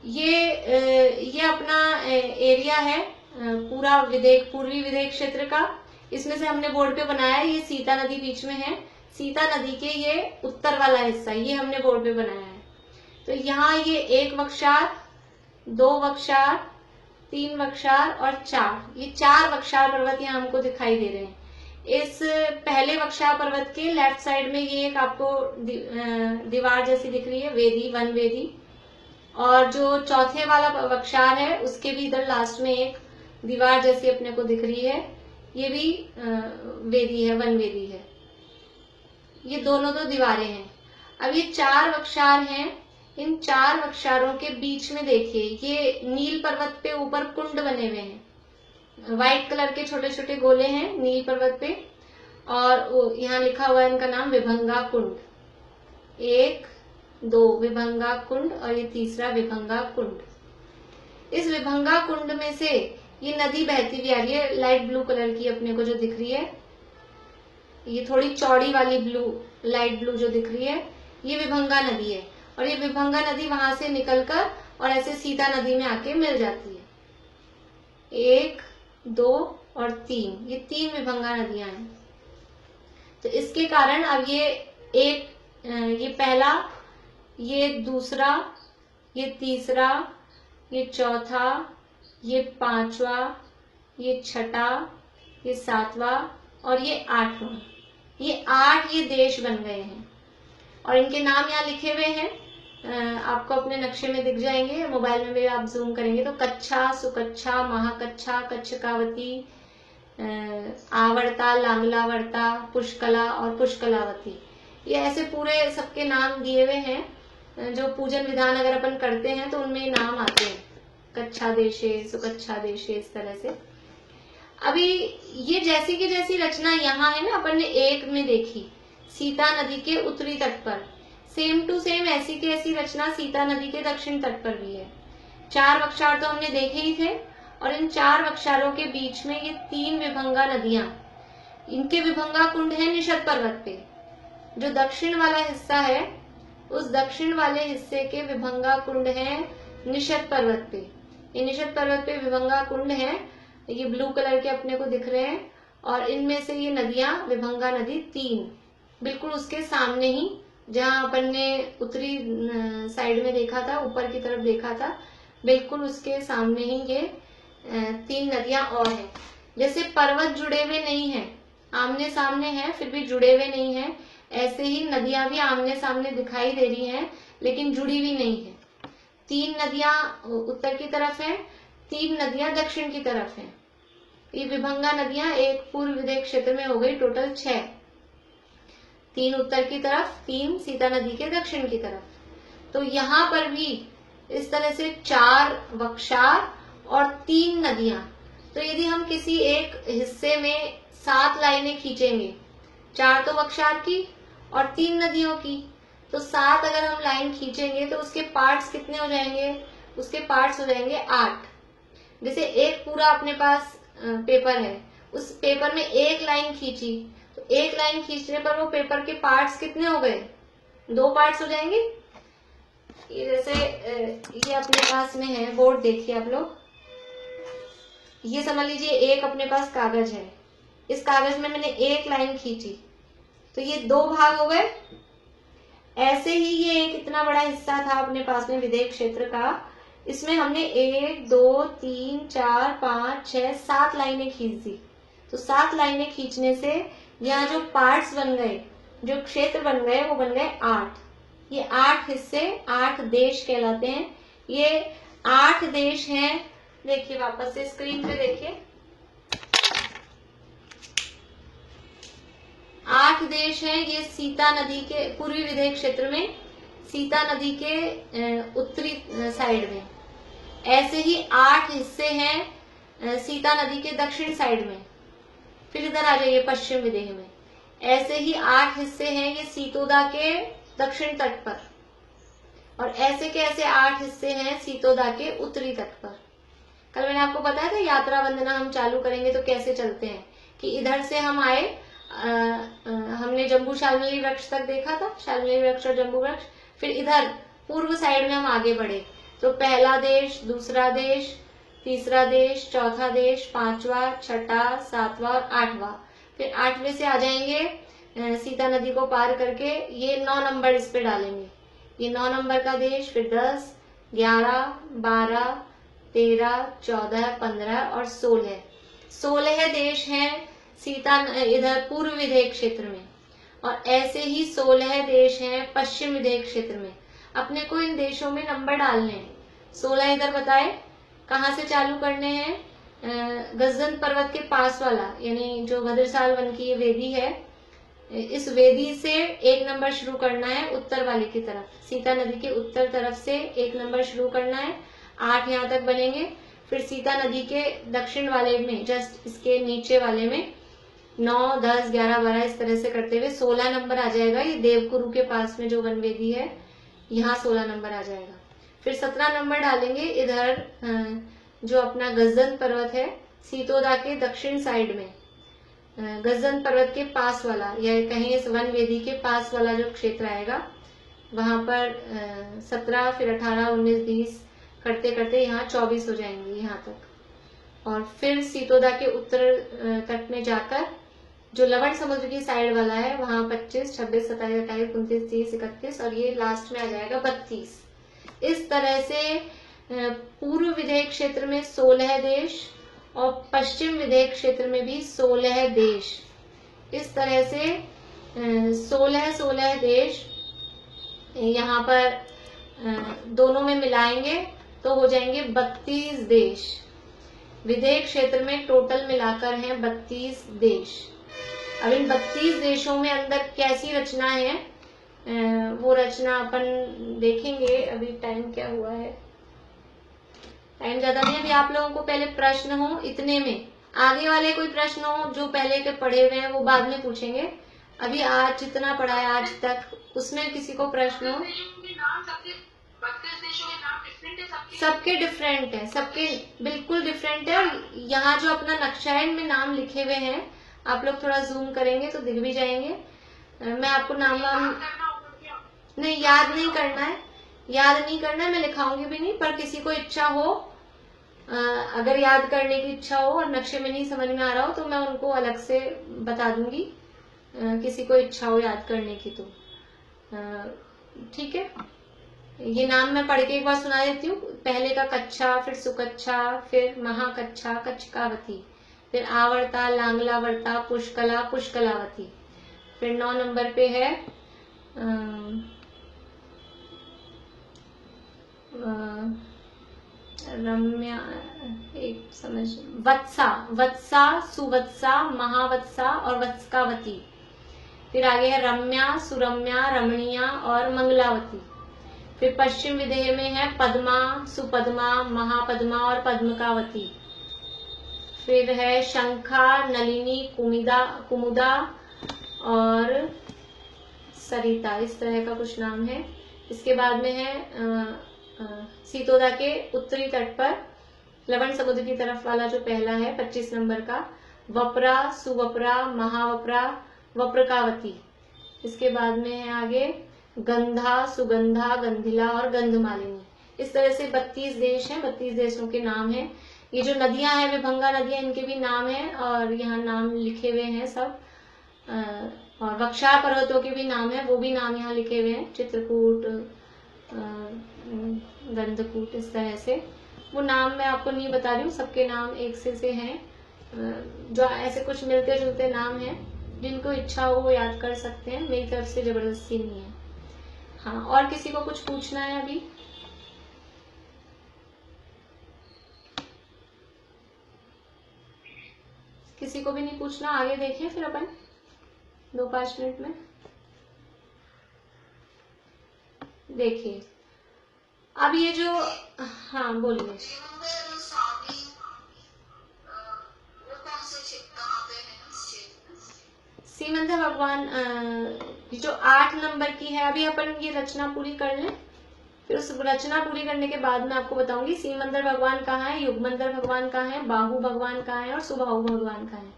ये अपना एरिया है पूरा पूर्वी विदर्भ क्षेत्र का। इसमें से हमने बोर्ड पे बनाया है, ये सीता नदी बीच में है, सीता नदी के ये उत्तर वाला हिस्सा ये हमने बोर्ड पे बनाया है। तो यहाँ ये 1 वक्षार, 2 वक्षार, 3 वक्षार और 4, ये 4 वक्षार पर्वत यहाँ हमको दिखाई दे रहे हैं। इस पहले वक्षार पर्वत के लेफ्ट साइड में ये एक आपको दीवार जैसी दिख रही है, वेदी, वन वेदी, और जो चौथे वाला वक्षार है उसके भी इधर लास्ट में एक दीवार जैसी अपने को दिख रही है, ये भी वेदी है, वन वेदी है। ये दोनों तो दीवारें हैं। अब ये 4 वक्षार हैं, इन 4 वक्षारों के बीच में देखिए ये नील पर्वत पे ऊपर कुंड बने हुए हैं, व्हाइट कलर के छोटे छोटे गोले हैं नील पर्वत पे, और यहाँ लिखा हुआ है इनका नाम विभंगा कुंड। 1, 2 विभंगा कुंड और ये तीसरा विभंगा कुंड। इस विभंगा कुंड में से ये नदी बहती हुई आ रही है, लाइट ब्लू कलर की अपने को जो दिख रही है, ये थोड़ी चौड़ी वाली ब्लू, लाइट ब्लू जो दिख रही है, ये विभंगा नदी है। और ये विभंगा नदी वहां से निकलकर और ऐसे सीता नदी में आके मिल जाती है। 1, 2 और 3, ये 3 विभंगा नदियां हैं। तो इसके कारण अब ये पहला, ये दूसरा, ये तीसरा, ये चौथा, ये 5वां, ये 6ठा, ये 7वां और ये 8वां, ये 8 ये देश बन गए हैं। और इनके नाम यहाँ लिखे हुए हैं, आपको अपने नक्शे में दिख जाएंगे, मोबाइल में भी आप जूम करेंगे तो कच्छा, सुकच्छा, महाकच्छा, कच्छकावती, आवर्ता, लांगलावर्ता, पुष्कला और पुष्कलावती, ये ऐसे पूरे सबके नाम दिए हुए हैं। जो पूजन विधान अगर अपन करते हैं तो उनमें नाम आते हैं, कच्छा देशे, सुकच्छा देशे, इस तरह से। अभी ये जैसी की जैसी रचना यहाँ है ना, अपन ने 1 में देखी सीता नदी के उत्तरी तट पर, सेम टू सेम ऐसी की ऐसी रचना सीता नदी के दक्षिण तट पर भी है। 4 वक्षार तो हमने देखे ही थे, और इन 4 वक्षारों के बीच में ये 3 विभंगा नदियां, इनके विभंगा कुंड है निषद पर्वत पे। जो दक्षिण वाला हिस्सा है उस दक्षिण वाले हिस्से के विभंगा कुंड है निषद पर्वत पे। ये निषद पर्वत पे विभंगा कुंड है, ये ब्लू कलर के अपने को दिख रहे हैं, और इनमें से ये नदियां, विभंगा नदी 3 बिल्कुल उसके सामने ही, जहां अपन ने उत्तरी साइड में देखा था, ऊपर की तरफ देखा था, बिल्कुल उसके सामने ही ये 3 नदियां और हैं। जैसे पर्वत जुड़े हुए नहीं है, आमने सामने हैं फिर भी जुड़े हुए नहीं है, ऐसे ही नदियां भी आमने सामने दिखाई दे रही हैं लेकिन जुड़ी हुई नहीं है। 3 नदियां उत्तर की तरफ हैं, 3 नदियां दक्षिण की तरफ हैं। ये विभंगा नदियां एक पूर्व विदय क्षेत्र में हो गई, टोटल 6। 3 उत्तर की तरफ, 3 सीता नदी के दक्षिण की तरफ। तो यहाँ पर भी इस तरह से 4 वक्षार और 3 नदियां। तो यदि हम किसी एक हिस्से में 7 लाइनें खींचेंगे, 4 तो वक्षार की और 3 नदियों की, तो 7 अगर हम लाइन खींचेंगे तो उसके पार्ट्स कितने हो जाएंगे? उसके पार्ट्स हो जाएंगे 8। जैसे एक पूरा अपने पास पेपर है, उस पेपर में एक लाइन खींची, तो एक लाइन खींचने पर वो पेपर के पार्ट्स कितने हो गए? 2 पार्ट्स हो जाएंगे। ये जैसे ये अपने पास में है बोर्ड, देखिए आप लोग, ये समझ लीजिए एक अपने पास कागज है, इस कागज में मैंने एक लाइन खींची तो ये 2 भाग हो गए। ऐसे ही ये एक इतना बड़ा हिस्सा था अपने पास में विदेश क्षेत्र का, इसमें हमने 1 2 3 4 5 6 7 लाइनें खींच दी। तो 7 लाइनें खींचने से यहाँ जो पार्ट्स बन गए, जो क्षेत्र बन गए, वो बन गए 8। ये 8 हिस्से 8 देश कहलाते हैं। ये 8 देश हैं। देखिए वापस से स्क्रीन पे देखिए, 8 देश हैं। ये सीता नदी के पूर्वी विदय क्षेत्र में, सीता नदी के उत्तरी साइड में। ऐसे ही 8 हिस्से हैं सीता नदी के दक्षिण साइड में। फिर इधर आ जाइए पश्चिम विदेह में, ऐसे ही 8 हिस्से हैं ये सीतोदा के दक्षिण तट पर, और ऐसे के ऐसे 8 हिस्से हैं सीतोदा के उत्तरी तट पर। कल मैंने आपको बताया था यात्रा वंदना हम चालू करेंगे तो कैसे चलते हैं, कि इधर से हम आए, हमने जम्बू शाल्मली वृक्ष तक देखा था, शाल्मली वृक्ष और जम्बू वृक्ष। फिर इधर पूर्व साइड में हम आगे बढ़े, तो पहला देश, दूसरा देश, तीसरा देश, चौथा देश, 5वां, 6वां, 7वां और 8वां। फिर 8वें से आ जाएंगे सीता नदी को पार करके, ये 9 नंबर इस पे डालेंगे, ये 9 नंबर का देश। फिर 10, 11, 12, 13, 14, 15 और 16 देश हैं सीता इधर पूर्व विदय क्षेत्र में, और ऐसे ही 16 देश हैं पश्चिम विदय क्षेत्र में। अपने को इन देशों में नंबर डालने हैं। 16 इधर बताए कहाँ से चालू करने हैं? गजन पर्वत के पास वाला, यानी जो भद्रसाल वन की ये वेदी है, इस वेदी से 1 नंबर शुरू करना है उत्तर वाले की तरफ। सीता नदी के उत्तर तरफ से 1 नंबर शुरू करना है, 8 यहाँ तक बनेंगे। फिर सीता नदी के दक्षिण वाले में, जस्ट इसके नीचे वाले में 9, 10, 11, 12 इस तरह से करते हुए 16 नंबर आ जाएगा। ये देवकुरु के पास में जो वनवेदी है, यहाँ 16 नंबर आ जाएगा। फिर 17 नंबर डालेंगे इधर जो अपना गजन पर्वत है, सीतोदा के दक्षिण साइड में, गजन पर्वत के पास वाला, या कहीं इस वन वेदी के पास वाला जो क्षेत्र आएगा, वहां पर 17, फिर 18, 19, 20 करते करते यहाँ 24 हो जाएंगे यहाँ तक। और फिर सीतोदा के उत्तर तट में जाकर जो लवण समुद्र की साइड वाला है, वहां 25, 26, 27, 28, 29, 30, 31 और ये लास्ट में आ जाएगा 32। इस तरह से पूर्व विदय क्षेत्र में 16 देश और पश्चिम विदय क्षेत्र में भी 16 देश। इस तरह से 16 देश यहाँ पर दोनों में मिलाएंगे तो हो जाएंगे 32 देश। विदय क्षेत्र में टोटल मिलाकर हैं 32 देश। अब इन 32 देशों में अंदर कैसी रचना है, वो रचना अपन देखेंगे। अभी टाइम क्या हुआ है? टाइम ज्यादा नहीं। अभी आप लोगों को पहले प्रश्न हो इतने में, आगे वाले कोई प्रश्न हो जो पहले के पढ़े हुए हैं वो बाद में पूछेंगे। अभी आज जितना पढ़ा है आज तक, उसमें किसी को प्रश्न हो? सबके डिफरेंट है, सबके बिल्कुल डिफरेंट है। और यहाँ जो अपना नक्शा है इनमें नाम लिखे हुए हैं, आप लोग थोड़ा जूम करेंगे तो दिख भी जाएंगे। मैं आपको नाम नहीं, याद नहीं करना है, याद नहीं करना है, मैं लिखाऊंगी भी नहीं। पर किसी को इच्छा हो, अगर याद करने की इच्छा हो और नक्शे में नहीं समझ में आ रहा हो तो मैं उनको अलग से बता दूंगी, किसी को इच्छा हो याद करने की तो। ठीक है, ये नाम मैं पढ़ के एक बार सुना देती हूँ। पहले का कच्छा, फिर सुकच्छा, फिर महाकच्छा, कच्छकावती, फिर आवर्ता, लांगलावर्ता, पुष्कला, पुष्कलावती। फिर 9 नंबर पे है रम्या, एक समझ, वत्सा, वत्सा, सुवत्सा, महावत्सा और वत्सकावती। फिर आगे है रम्या, सुरम्या, रमणीया और मंगलावती। फिर पश्चिम विदेह में है पद्मा, सुपद्मा, महापद्मा और पद्मकावती। फिर है शंखा, नलिनी, कुमुदा और सरिता, इस तरह का कुछ नाम है। इसके बाद में है सीतोदा के उत्तरी तट पर लवण समुद्र की तरफ वाला जो पहला है 25 नंबर का, वपरा, सुवपरा, महावपरा, वप्रकावती। इसके बाद में है आगे गंधा, सुगंधा, गंधिला और गंधमालिनी। इस तरह से 32 देश हैं, 32 देशों के नाम हैं। ये जो नदियां हैं, विभंगा नदियां, इनके भी नाम हैं और यहाँ नाम लिखे हुए हैं सब। और वक्षा पर्वतों के भी नाम है, वो भी नाम यहाँ लिखे हुए हैं, चित्रकूट, गंधकूट, इस तरह से। वो नाम मैं आपको नहीं बता रही हूँ, सबके नाम एक से हैं। जो ऐसे कुछ मिलते जुलते नाम हैं, जिनको इच्छा हो वो याद कर सकते हैं, मेरी तरफ से जबरदस्ती नहीं है। हाँ, और किसी को कुछ पूछना है अभी? किसी को भी नहीं पूछना, आगे देखिए फिर अपन 2-5 मिनट में देखिए। अब ये जो, हाँ बोलिए। सीमंदर भगवान जो 8 नंबर की है, अभी अपन ये रचना पूरी कर लें, फिर उस रचना पूरी करने के बाद मैं आपको बताऊंगी सीमंदर भगवान कहाँ है, युगमंदर भगवान कहाँ है, बाहु भगवान कहाँ है और सुबाहु भगवान कहाँ है।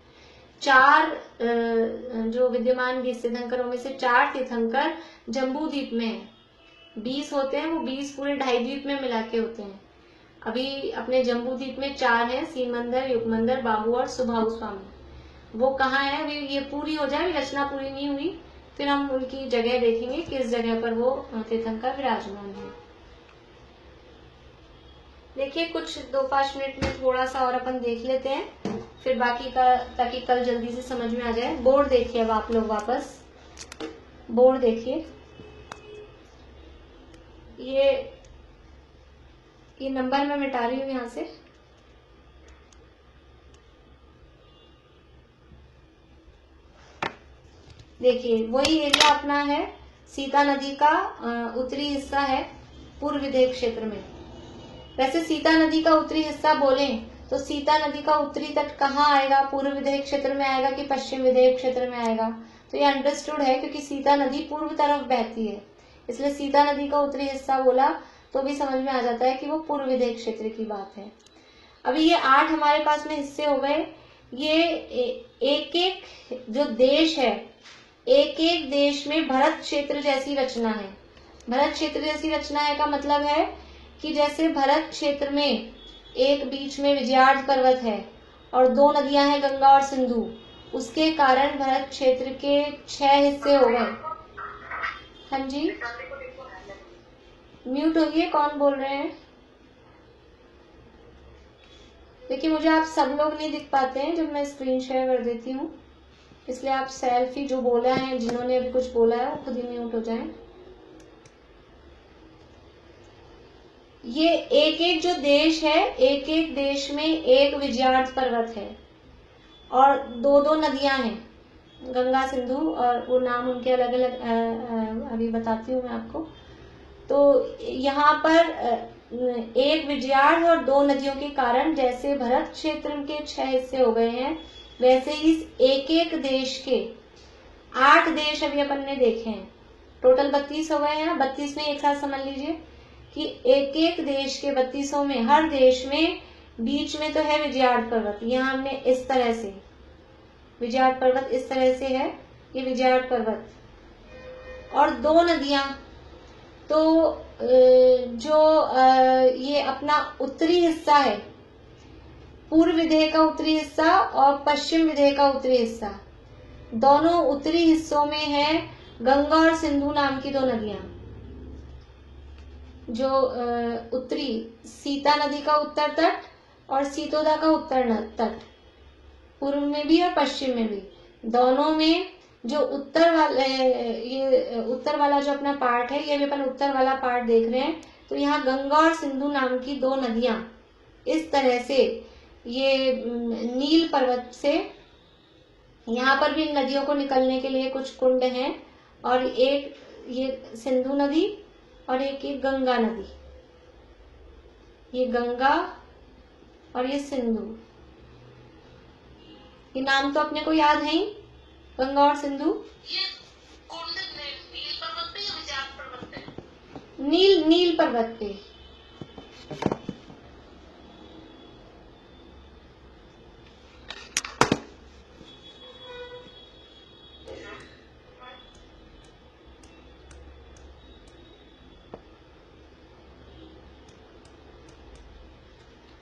4 जो विद्यमान तीर्थंकरों में से 4 तीर्थंकर जम्बू द्वीप में है। 20 होते हैं, वो 20 पूरे 2.5 द्वीप में मिला के होते हैं। अभी अपने जम्बू द्वीप में 4 हैं, सीमंदर, युगमंदर, बाहु और सुबाहु स्वामी। वो कहाँ है, अभी ये पूरी हो जाए, रचना पूरी नहीं हुई, फिर हम उनकी जगह देखेंगे, किस जगह पर वो तीर्थंकर विराजमान है। देखिए कुछ 2-5 मिनट में थोड़ा सा और अपन देख लेते हैं, फिर बाकी का, ताकि कल जल्दी से समझ में आ जाए। बोर्ड देखिए अब आप लोग, वापस बोर्ड देखिए। ये नंबर मैं मिटा रही हूँ यहाँ से। देखिए वही एरिया अपना है, सीता नदी का उत्तरी हिस्सा है पूर्व विदेह क्षेत्र में। वैसे सीता नदी का उत्तरी हिस्सा बोलें तो सीता नदी का उत्तरी तट कहाँ आएगा, पूर्व विदेह क्षेत्र में आएगा कि पश्चिम विदेह क्षेत्र में आएगा? तो ये अंडरस्टूड है, क्योंकि सीता नदी पूर्व तरफ बहती है, इसलिए सीता नदी का उत्तरी हिस्सा बोला तो भी समझ में आ जाता है कि वो पूर्व विदेह क्षेत्र की बात है। अभी ये 8 हमारे पास में हिस्से हो गए। ये एक एक जो देश है, एक एक देश में भरत क्षेत्र जैसी रचना है। भरत क्षेत्र जैसी रचना है का मतलब है कि जैसे भरत क्षेत्र में एक बीच में विजयार्ध पर्वत है और 2 नदियां हैं, गंगा और सिंधु, उसके कारण भरत क्षेत्र के 6 हिस्से हो गए। हाँ जी, म्यूट होइए, कौन बोल रहे हैं? देखिए मुझे आप सब लोग नहीं दिख पाते हैं जब मैं स्क्रीन शेयर कर देती हूँ, इसलिए आप सेल्फी जो बोला है, जिन्होंने अभी कुछ बोला है, वो खुद ही म्यूट हो जाएं। ये एक एक जो देश है, एक एक देश में एक विजयार्ध पर्वत है और 2-2 नदियां हैं, गंगा, सिंधु, और वो नाम उनके अलग अलग अभी बताती हूँ मैं आपको। तो यहाँ पर एक विजयार्ध और 2 नदियों के कारण जैसे भरत क्षेत्र के 6 हिस्से हो गए हैं, वैसे इस एक एक देश के 8 देश अभी अपन ने देखे हैं। टोटल 32 हो गए हैं। 32 में एक साथ समझ लीजिए कि एक एक देश के 32 में हर देश में बीच में तो है विजयार्ध पर्वत। यहाँ हमने इस तरह से विजयार्ध पर्वत इस तरह से है, ये विजयार्ध पर्वत, और 2 नदियां। तो जो ये अपना उत्तरी हिस्सा है, पूर्व विदेह का उत्तरी हिस्सा और पश्चिम विदेह का उत्तरी हिस्सा, दोनों उत्तरी हिस्सों में है गंगा और सिंधु नाम की 2 नदियां। जो उत्तरी सीता नदी का उत्तर तट और सीतोदा का उत्तर तट, पूर्व में भी और पश्चिम में भी, दोनों में जो उत्तर वाला, ये उत्तर वाला जो अपना पार्ट है, ये भी अपन उत्तर वाला पार्ट देख रहे हैं, तो यहाँ गंगा और सिंधु नाम की दो नदियां इस तरह से ये नील पर्वत से, यहाँ पर भी इन नदियों को निकलने के लिए कुछ कुंड हैं, और एक ये सिंधु नदी और एक ये गंगा नदी, ये गंगा और ये सिंधु, ये नाम तो अपने को याद है ही, गंगा और सिंधु। ये कुंड नील पर्वत पे या विजात पर्वत पे? नील पर्वत पे।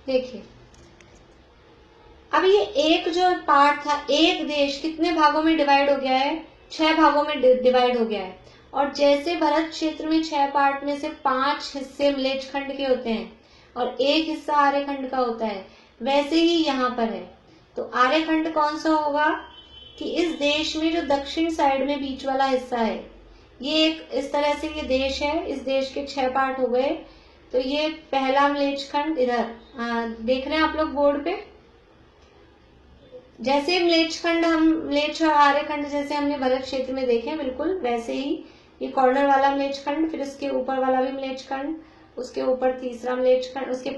देखिए अब ये एक जो पार्ट था, एक देश कितने भागों में डिवाइड हो गया है? 6 भागों में डिवाइड हो गया है। और जैसे भरत क्षेत्र में 6 पार्ट में से 5 हिस्से मलेच्छ के होते हैं और एक हिस्सा आर्यखंड का होता है, वैसे ही यहाँ पर है। तो आर्यखंड कौन सा होगा कि इस देश में जो दक्षिण साइड में बीच वाला हिस्सा है, ये एक इस तरह से ये देश है, इस देश के 6 पार्ट हो गए। तो ये पहला मलेच्छ खंड इधर देख रहे हैं आप लोग बोर्ड पे। जैसे मलेच्छ खंड हम मलेच्छ और आर्यखंड जैसे हमने भरत क्षेत्र में देखे, बिल्कुल वैसे ही ये कॉर्नर वाला मलेच्छ खंड, फिर उसके ऊपर वाला भी मलेच्छ खंड, उसके ऊपर तीसरा मलेच्छ खंड, उसके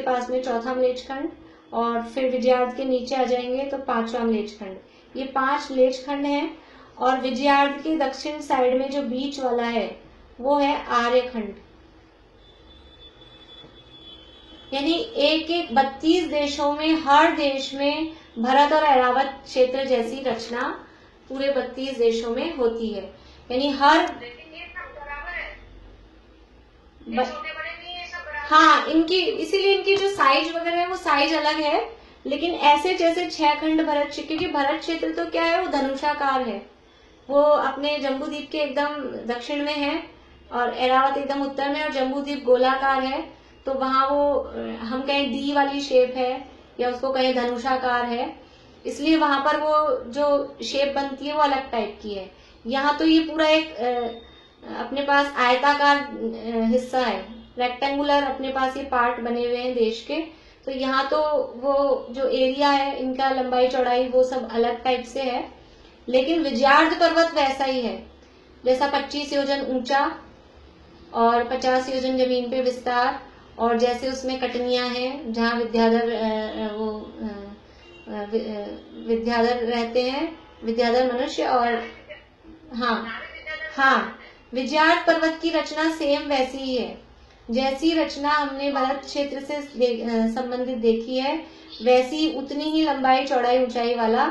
पास में चौथा मलेच्छ खंड, और फिर विजयार्ध के नीचे आ जाएंगे तो 5वां मलेच्छ खंड। ये 5 मलेच्छ खंड हैं। और विजयार्ध के दक्षिण साइड में जो बीच वाला है वो है आर्यखंड। यानी एक 32 देशों में, हर देश में भरत और ऐरावत क्षेत्र जैसी रचना पूरे 32 देशों में होती है। यानी हर, लेकिन ये सब बराबर है, ये छोटे बड़े नहीं है, सब बराबर। हाँ, इनकी इसीलिए इनकी जो साइज वगैरह है वो साइज अलग है, लेकिन ऐसे जैसे 6 खंड भरत क्षेत्र, क्योंकि भरत क्षेत्र तो क्या है, वो धनुषाकार है, वो अपने जम्बूद्वीप के एकदम दक्षिण में है, और ऐरावत एकदम उत्तर में, और जम्बूद्वीप गोलाकार है। तो वहां वो हम कहें डी वाली शेप है, या उसको कहें धनुषाकार है, इसलिए वहां पर वो जो शेप बनती है वो अलग टाइप की है। यहाँ तो ये पूरा एक अपने पास आयताकार हिस्सा है, रेक्टेंगुलर अपने पास ये पार्ट बने हुए हैं देश के। तो यहाँ तो वो जो एरिया है, इनका लंबाई चौड़ाई वो सब अलग टाइप से है। लेकिन विजयार्ध पर्वत वैसा ही है, जैसा 25 योजन ऊंचा और 50 योजन जमीन पे विस्तार, और जैसे उसमें कटनियां हैं जहाँ विद्याधर रहते हैं, विद्याधर मनुष्य। और हाँ, विजयार्ध पर्वत की रचना सेम वैसी ही है, जैसी रचना हमने भरत क्षेत्र से संबंधित देखी है, वैसी उतनी ही लंबाई चौड़ाई ऊंचाई वाला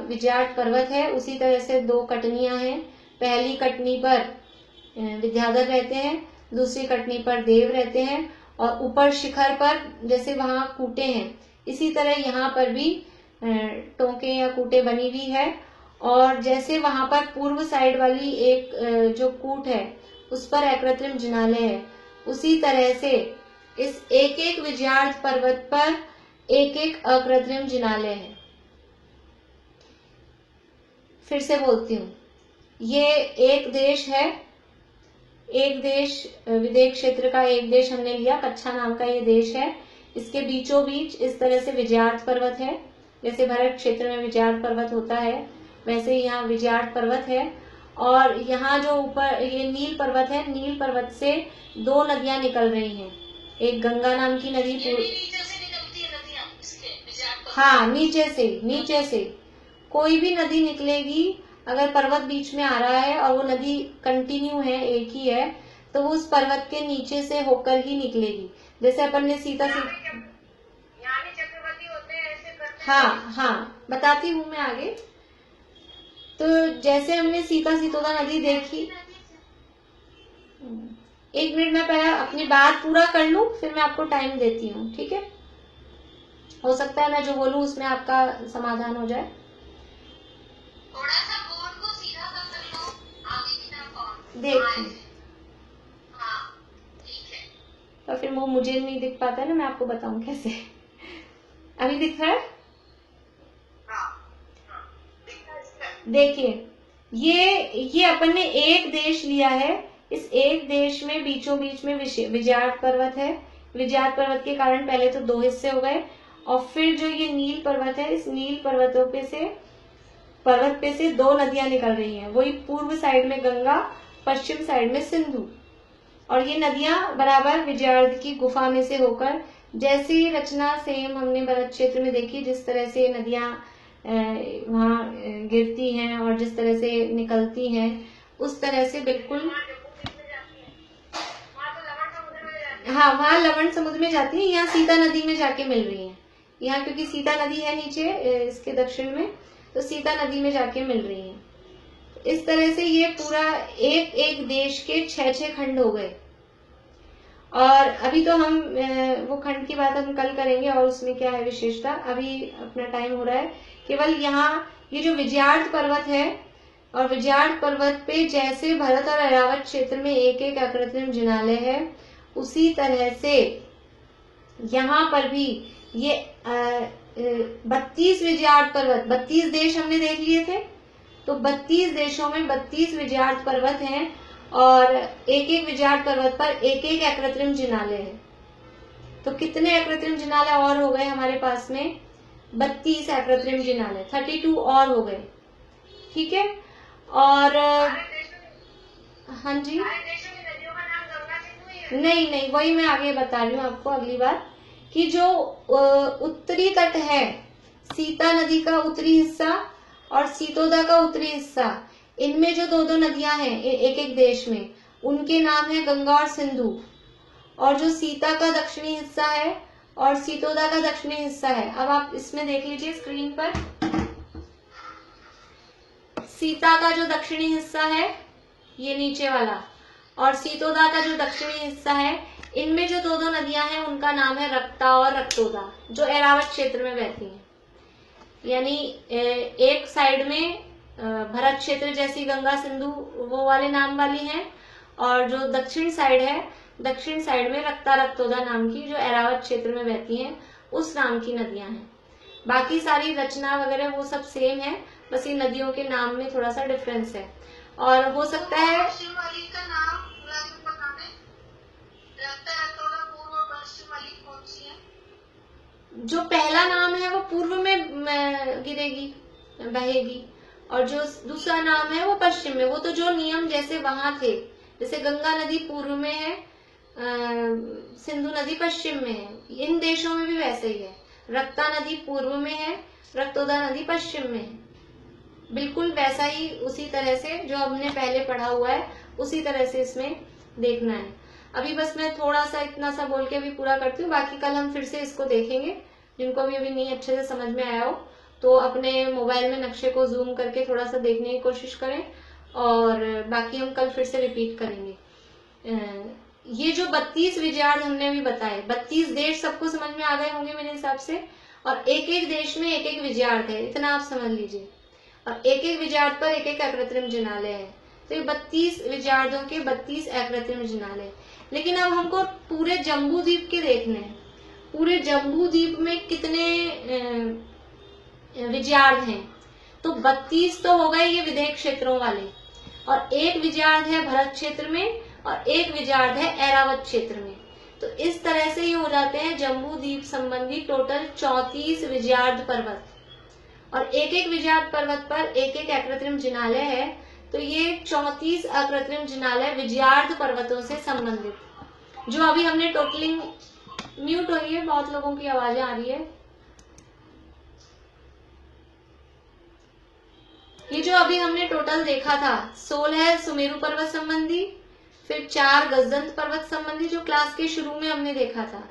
विजयार्ध पर्वत है। उसी तरह से 2 कटनियां हैं, पहली कटनी पर विद्याधर रहते हैं, दूसरी कटनी पर देव रहते हैं, और ऊपर शिखर पर जैसे वहां कूटे हैं, इसी तरह यहाँ पर भी टोंके या कूटे बनी हुई है। और जैसे वहां पर पूर्व साइड वाली एक जो कूट है उस पर अकृत्रिम जिनालय है, उसी तरह से इस एक विजयार्ध पर्वत पर एक अकृत्रिम जिनालय है। फिर से बोलती हूँ, ये एक देश है, एक देश विदेश क्षेत्र का एक देश हमने लिया, कच्छा नाम का ये देश है। इसके बीचों बीच इस तरह से विजयार्ध पर्वत है, जैसे भरत क्षेत्र में विजयार्ध पर्वत होता है वैसे ही यहाँ विजयार्ध पर्वत है। और यहाँ जो ऊपर ये नील पर्वत है, नील पर्वत से 2 नदियां निकल रही हैं, एक गंगा नाम की नदी, नीचे से निकलती है नदियां इसके विजयार्ध पर्वत। हाँ, नीचे से कोई भी नदी निकलेगी, अगर पर्वत बीच में आ रहा है और वो नदी कंटिन्यू है, एक ही है, तो वो उस पर्वत के नीचे से होकर ही निकलेगी। जैसे अपन ने सीता चक्रवर्ती होते हैं ऐसे करते हैं। हाँ, बताती हूँ मैं आगे। तो जैसे हमने सीता सितोदा नदी देखी, 1 मिनट में पहले अपनी बात पूरा कर लूं, फिर मैं आपको टाइम देती हूँ, ठीक है? हो सकता है मैं जो बोलूं उसमें आपका समाधान हो जाए। थोड़ा सा बोर्ड को सीधा कर लो आगे की तरफ। देखिए, हाँ ठीक है। तो फिर वो मुझे नहीं दिख पाता है ना, मैं आपको बताऊं कैसे। अभी दिख रहा है? देखिए, ये अपन ने एक देश लिया है, इस एक देश में बीचों बीच में विजयार्ड पर्वत है। विजयार्ड पर्वत के कारण पहले तो 2 हिस्से हो गए, और फिर जो ये नील पर्वत है, इस नील पर्वत पे से 2 नदियां निकल रही हैं। वही पूर्व साइड में गंगा, पश्चिम साइड में सिंधु, और ये नदियां बराबर विजयार्ड की गुफा में से होकर, जैसी रचना सेम हमने भरत क्षेत्र में देखी, जिस तरह से नदियां वहां गिरती हैं और जिस तरह से निकलती हैं, उस तरह से बिल्कुल। हाँ, वहां लवण समुद्र में जाती है, यहाँ सीता नदी में जाके मिल रही है। यहाँ क्योंकि सीता नदी है नीचे इसके दक्षिण में, तो सीता नदी में जाके मिल रही है। इस तरह से ये पूरा एक एक देश के 6-6 खंड हो गए। और अभी तो हम वो खंड की बात हम कल करेंगे और उसमें क्या है विशेषता, अभी अपना टाइम हो रहा है। केवल यहाँ ये जो विजयार्ड पर्वत है, और विजयार्ड पर्वत पे जैसे भरत और ऐरावत क्षेत्र में एक एक अकृत्रिम जिनालय है, उसी तरह से यहाँ पर भी ये 32 विजयार्ड पर्वत, 32 देश हमने देख लिए थे, तो 32 देशों में 32 विजयार्ड पर्वत हैं, और एक एक विजयार्ड पर्वत पर एक एक अकृत्रिम जिनालय है। तो कितने अकृत्रिम जिनालय और हो गए हमारे पास में? 32 अकृत्रिम जिनालय, 32 और हो गए। ठीक है, और हाँ जी, नहीं, वही मैं आगे बता रही हूँ आपको अगली बार, कि जो उत्तरी तट है, सीता नदी का उत्तरी हिस्सा और सीतोदा का उत्तरी हिस्सा, इनमें जो 2-2 नदियां हैं एक एक देश में, उनके नाम है गंगा और सिंधु। और जो सीता का दक्षिणी हिस्सा है और सीतोदा का दक्षिणी हिस्सा है, अब आप इसमें देख लीजिए स्क्रीन पर, सीता का जो दक्षिणी हिस्सा है ये नीचे वाला, और सीतोदा का जो दक्षिणी हिस्सा है, इनमें जो 2-2 नदियां हैं उनका नाम है रक्ता और रक्तोदा, जो ऐरावत क्षेत्र में बहती हैं। यानी एक साइड में भरत क्षेत्र जैसी गंगा सिंधु वो वाले नाम वाली हैं, और जो दक्षिण साइड है, दक्षिण साइड में रक्ता रक्तोदा नाम की, जो ऐरावत क्षेत्र में बहती हैं, उस नाम की नदियां हैं। बाकी सारी रचना वगैरह वो सब सेम है, बस ये नदियों के नाम में थोड़ा सा डिफरेंस है। और हो सकता है जो पहला नाम है वो पूर्व में गिरेगी, बहेगी, और जो दूसरा नाम है वो पश्चिम में। वो तो जो नियम जैसे वहां थे, जैसे गंगा नदी पूर्व में है, सिंधु नदी पश्चिम में है, इन देशों में भी वैसे ही है। रक्ता नदी पूर्व में है, रक्तोदा नदी पश्चिम में है, बिल्कुल वैसा ही, उसी तरह से जो हमने पहले पढ़ा हुआ है उसी तरह से इसमें देखना है। अभी बस मैं थोड़ा सा इतना सा बोल के अभी पूरा करती हूँ, बाकी कल हम फिर से इसको देखेंगे। जिनको भी अभी नहीं अच्छे से समझ में आया हो तो अपने मोबाइल में नक्शे को जूम करके थोड़ा सा देखने की कोशिश करें, और बाकी हम कल फिर से रिपीट करेंगे। ये जो 32 विजयार्ड हमने अभी बताए, 32 देश सबको समझ में आ गए होंगे मेरे हिसाब से, और एक एक देश में एक एक विजयार्ड है, इतना आप समझ लीजिए, और एक एक विजयार्ड पर एक एक अकृत्रिम जिनालय है। तो ये 32 विजयार्डों के 32 अकृत्रिम जिनालय। लेकिन अब हमको पूरे जम्बू द्वीप के देखने हैं, पूरे जम्बू द्वीप में कितने विजयार्ड हैं। तो 32 तो हो गए ये विदेह क्षेत्रों वाले, और एक विजयार्ड है भरत क्षेत्र में, और एक विजयार्ड है ऐरावत क्षेत्र में। तो इस तरह से ये हो जाते हैं जम्बू द्वीप संबंधी टोटल 34 विजयार्ड पर्वत, और एक एक विजयार्ड पर्वत पर एक एक अकृत्रिम जिनालय है। तो ये 34 अकृत्रिम जिनालय विजयार्ड पर्वतों से संबंधित। जो अभी हमने टोटलिंग, म्यूट हो रही है, बहुत लोगों की आवाजें आ रही है। ये जो अभी हमने टोटल देखा था, 16 सुमेरु पर्वत संबंधी, फिर 4 गजदंत पर्वत संबंधी जो क्लास के शुरू में हमने देखा था,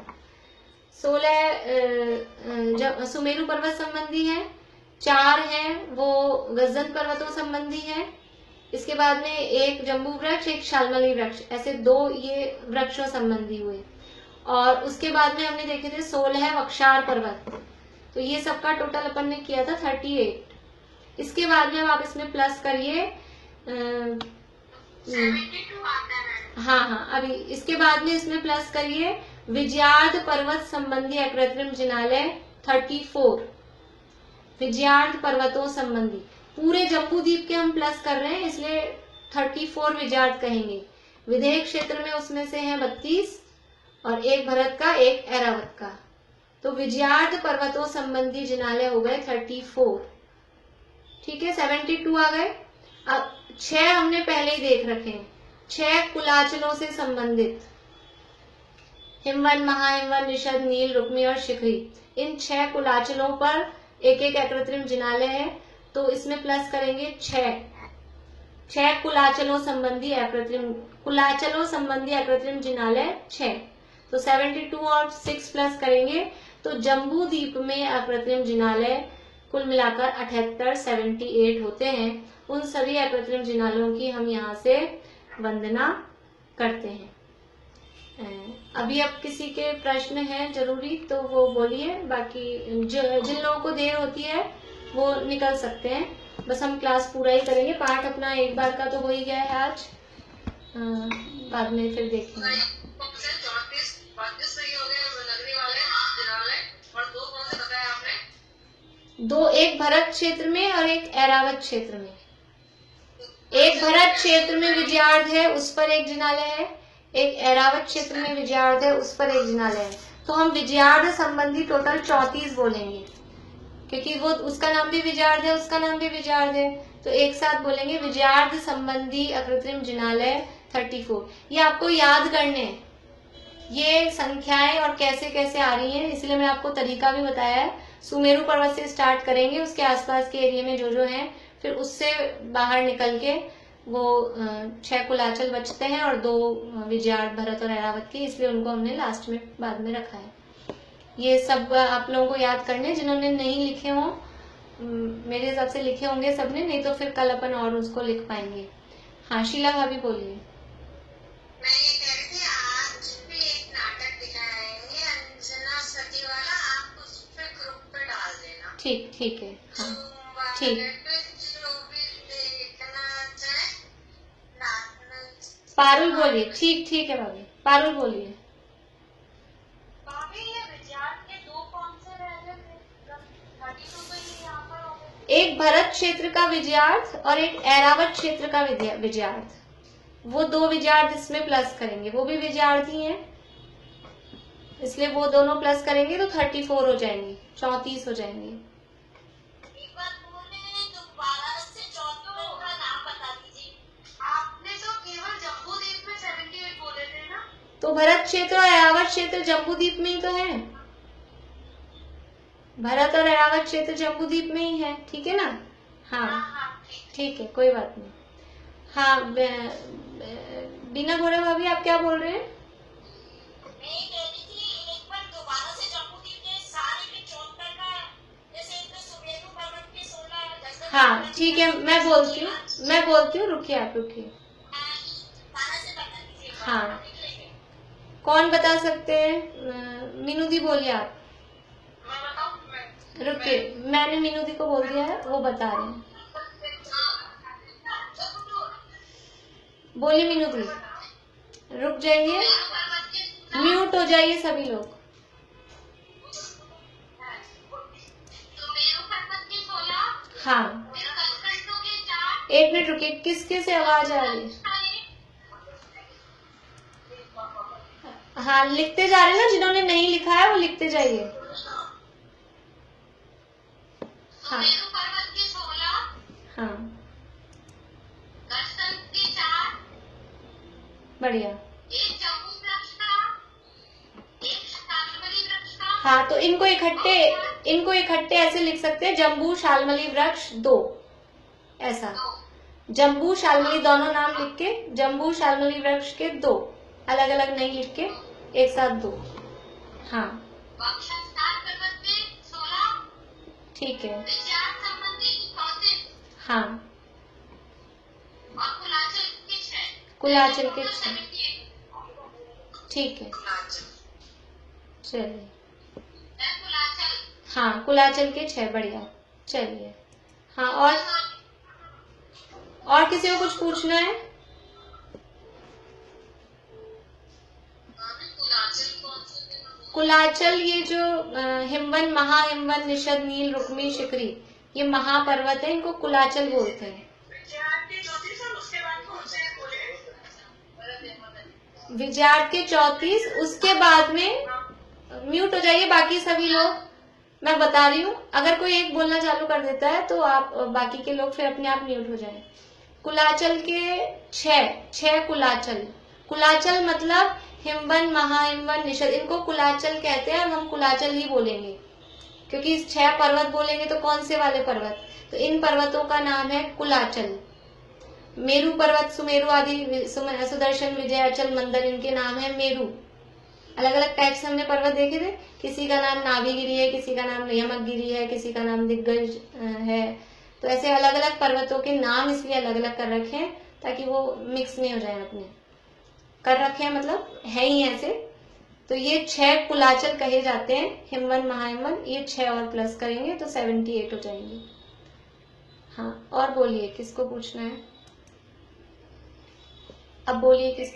16 सुमेरु पर्वत संबंधी है, 4 हैं वो गजदंत पर्वतों संबंधी है, इसके बाद में एक जम्बू वृक्ष, एक शालमली वृक्ष, ऐसे 2 ये वृक्षों संबंधी हुए। और उसके बाद में हमने देखे थे 16 वक्षार पर्वत। तो ये सबका टोटल अपन ने किया था 38। इसके बाद में आप इसमें प्लस करिए, हाँ, अभी इसके बाद में इसमें प्लस करिए विजयार्ड पर्वत संबंधी अकृत्रिम जिनालय 34, विजयार्ड पर्वतों संबंधी। पूरे जम्बू द्वीप के हम प्लस कर रहे हैं, इसलिए 34 विजयार्ड कहेंगे। विदेह क्षेत्र में उसमें से है 32 और एक भरत का, एक ऐरावत का। तो विजयार्ध पर्वतों संबंधी जिनालय हो गए 34। ठीक है, 72 आ गए। अब 6 हमने पहले ही देख रखे हैं। 6 कुलाचलों से संबंधित, हिमवन, महाहिमवन, निषद, नील, रुक्मी और शिखरी, इन 6 कुलाचलों पर एक एक अकृत्रिम जिनालय है। तो इसमें प्लस करेंगे 6 कुलाचलों संबंधी अकृत्रिम जिनालय 6। तो 72 और 6 प्लस करेंगे तो जम्बू द्वीप में अकृत्रिम जिनालय कुल मिलाकर 78 78 होते हैं। उन सभी अकृत्रिम जिनालयों की हम यहाँ से वंदना करते हैं। अभी अब किसी के प्रश्न हैं जरूरी तो वो बोलिए, बाकी जिन लोगों को देर होती है वो निकल सकते हैं। बस हम क्लास पूरा ही करेंगे, पाठ अपना एक बार का तो हो ही गया है आज, बाद में फिर देखेंगे। दो, एक भरत क्षेत्र में और एक ऐरावत क्षेत्र में। एक भरत क्षेत्र में विजयार्ध है, उस पर एक जिनालय है। एक ऐरावत क्षेत्र में विजयार्ध है, उस पर एक जिनालय है। तो हम विजयार्ध संबंधी टोटल 34 बोलेंगे, क्योंकि वो उसका नाम भी विजयार्ध है, उसका नाम भी विजयार्ध है। तो एक साथ बोलेंगे विजयार्ध संबंधी अकृत्रिम जिनालय 34। ये आपको याद करने हैं, ये संख्याएं और कैसे कैसे आ रही हैं, इसलिए मैं आपको तरीका भी बताया है। सुमेरु पर्वत से स्टार्ट करेंगे, उसके आसपास के एरिया में जो है, फिर उससे बाहर निकल के वो 6 कुलाचल बचते हैं और 2 विजयार्ध, भरत और ऐरावत के, इसलिए उनको हमने लास्ट में बाद में रखा है। ये सब आप लोगों को याद करने, जिन्होंने नहीं लिखे हों, मेरे हिसाब से लिखे होंगे सबने, नहीं तो फिर कल अपन और उसको लिख पाएंगे। हाँ शीला भाभी बोलिए। मैं ये कह रही थी आज भी एक नाटक दिखाएंगे अंजना सती वाला, आप उस पे ग्रुप पे डाल देना। ठीक ठीक है, हाँ ठीक। जो भी देखना चाहे पारुल बोलिए। ठीक ठीक है भाभी, पारुल बोलिए। भाभी ये विजयार्ध के 2 कौन से रह गए थे? 32 तो ये यहाँ पर हो गए। एक भरत क्षेत्र का विजयार्ध और एक ऐरावत क्षेत्र का विजयार्ध, वो 2 विजयार्ध इसमें प्लस करेंगे, वो भी विजयार्ध ही हैं, इसलिए वो दोनों प्लस करेंगे तो 34 हो जाएंगी, 34 हो जाएंगे। एक बार बोले दोबारा से 34 का नाम बता दीजिए। आपने तो केवल जम्बू द्वीप में 78 बोले थे ना? तो भरत क्षेत्र और ऐरावत क्षेत्र जम्बू द्वीप में ही तो है, भरत और ऐरावत क्षेत्र जम्बू द्वीप में ही है, ठीक है ना? हाँ ठीक है, कोई बात नहीं। हाँ बीना घोड़े भाभी आप क्या बोल रहे हैं? मैं कह रही थी एक बार दोबारा से जम्बू द्वीप के सारे के 74 का, जैसे इनमें सुमेरु पर्वत के 16। हाँ ठीक है, मैं बोलती हूँ, रुकिए आप रुकिए। हाँ कौन बता सकते हैं? मीनू दी बोलिए आप। रुकिए, मैंने मीनू दी को बोल दिया है, वो बता रहे हैं। बोलिए मीनू दी, रुक जाइए, म्यूट हो जाइए सभी लोग। हाँ एक मिनट रुकिए, किसके से आवाज आ रही है? हाँ लिखते जा रहे हैं ना, जिन्होंने नहीं लिखा है वो लिखते जाइए। हाँ हाँ बढ़िया। हाँ तो इनको इकट्ठे ऐसे लिख सकते हैं, जम्बू शालमली वृक्ष 2, ऐसा जम्बू शालमली दोनों नाम लिख के, जम्बू शालमली वृक्ष के 2, अलग अलग नहीं लिख के, एक साथ 2। हाँ ठीक है। हाँ कुलाचल के 6, ठीक है चलिए। हाँ कुलाचल के 6, बढ़िया चलिए। हाँ और किसी को कुछ पूछना है? कुलाचल ये जो हिमवन, महाहिमवन, निषद, नील, रुक्मी, शिखरी, ये महापर्वत है, इनको कुलाचल बोलते हैं। विजयार्थ के 34, उसके बाद में म्यूट हो जाइए बाकी सभी लोग, मैं बता रही हूँ। अगर कोई एक बोलना चालू कर देता है तो आप बाकी के लोग फिर अपने आप म्यूट हो जाए। कुलाचल के 6 कुलाचल। कुलाचल मतलब हिमवन, महाहिमवन, निषद, इनको कुलाचल कहते हैं और हम कुलाचल ही बोलेंगे क्योंकि 6 पर्वत बोलेंगे तो कौन से वाले पर्वत, तो इन पर्वतों का नाम है कुलाचल। मेरू पर्वत, सुमेरु आदि, सुदर्शन, विजयाचल, मंदर, इनके नाम है मेरू। अलग अलग टाइप से हमने पर्वत देखे थे, किसी का नाम नाभिगिरी है, किसी का नाम यमकगिरी है, किसी का नाम दिग्गज है। तो ऐसे अलग अलग पर्वतों के नाम इसलिए अलग अलग कर रखे हैं ताकि वो मिक्स नहीं हो जाए, अपने कर रखे हैं मतलब है ही ऐसे। तो ये 6 कुलाचल कहे जाते हैं, हिमवन, महाहिमवन, ये 6 और प्लस करेंगे तो 78 हो जाएंगे। हाँ, और बोलिए किसको पूछना है, अब बोलिए किस।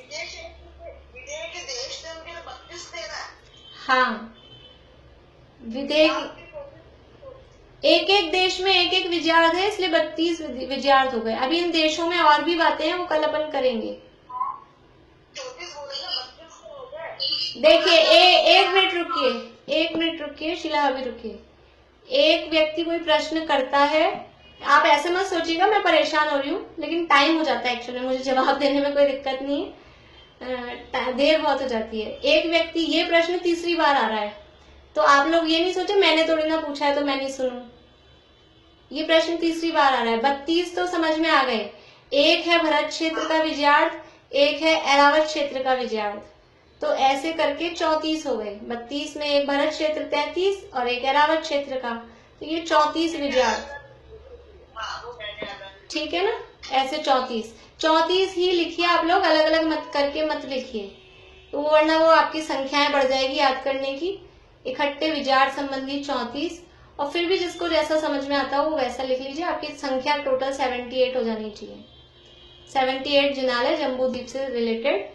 हाँ, विदेश, एक एक देश में एक एक विजयार्थ है, इसलिए 32 विजयार्थ हो गए। अभी इन देशों में और भी बातें हैं, वो कल अपन करेंगे। देखिए, एक मिनट रुकिए शीला, अभी रुकिए। एक व्यक्ति कोई प्रश्न करता है, आप ऐसे मत सोचिएगा मैं परेशान हो रही हूँ, लेकिन टाइम हो जाता है एक्चुअली, मुझे जवाब देने में कोई दिक्कत नहीं है, देर बहुत हो जाती है। एक व्यक्ति, ये प्रश्न तीसरी बार आ रहा है, तो आप लोग ये नहीं सोचे मैंने थोड़ी ना पूछा है तो मैं नहीं सुनूं। ये प्रश्न तीसरी बार आ रहा है। 32 तो समझ में आ गए, एक है भरत क्षेत्र का विजयार्थ, एक है ऐरावत क्षेत्र का विजयार्थ, तो ऐसे करके 34 हो गए। 32 में एक भरत क्षेत्र 33 और एक ऐरावत क्षेत्र का, तो ये 34 विजयार्थ, ठीक है ना। ऐसे 34 ही लिखिए आप लोग, अलग अलग मत करके मत लिखिए, तो वरना वो आपकी संख्याएं बढ़ जाएगी याद करने की। इकट्ठे विजयार्थ संबंधी 34, और फिर भी जिसको जैसा समझ में आता हो वो वैसा लिख लीजिए। आपकी संख्या टोटल 78 हो जानी चाहिए। 78 जिनालय जम्बू द्वीप से रिलेटेड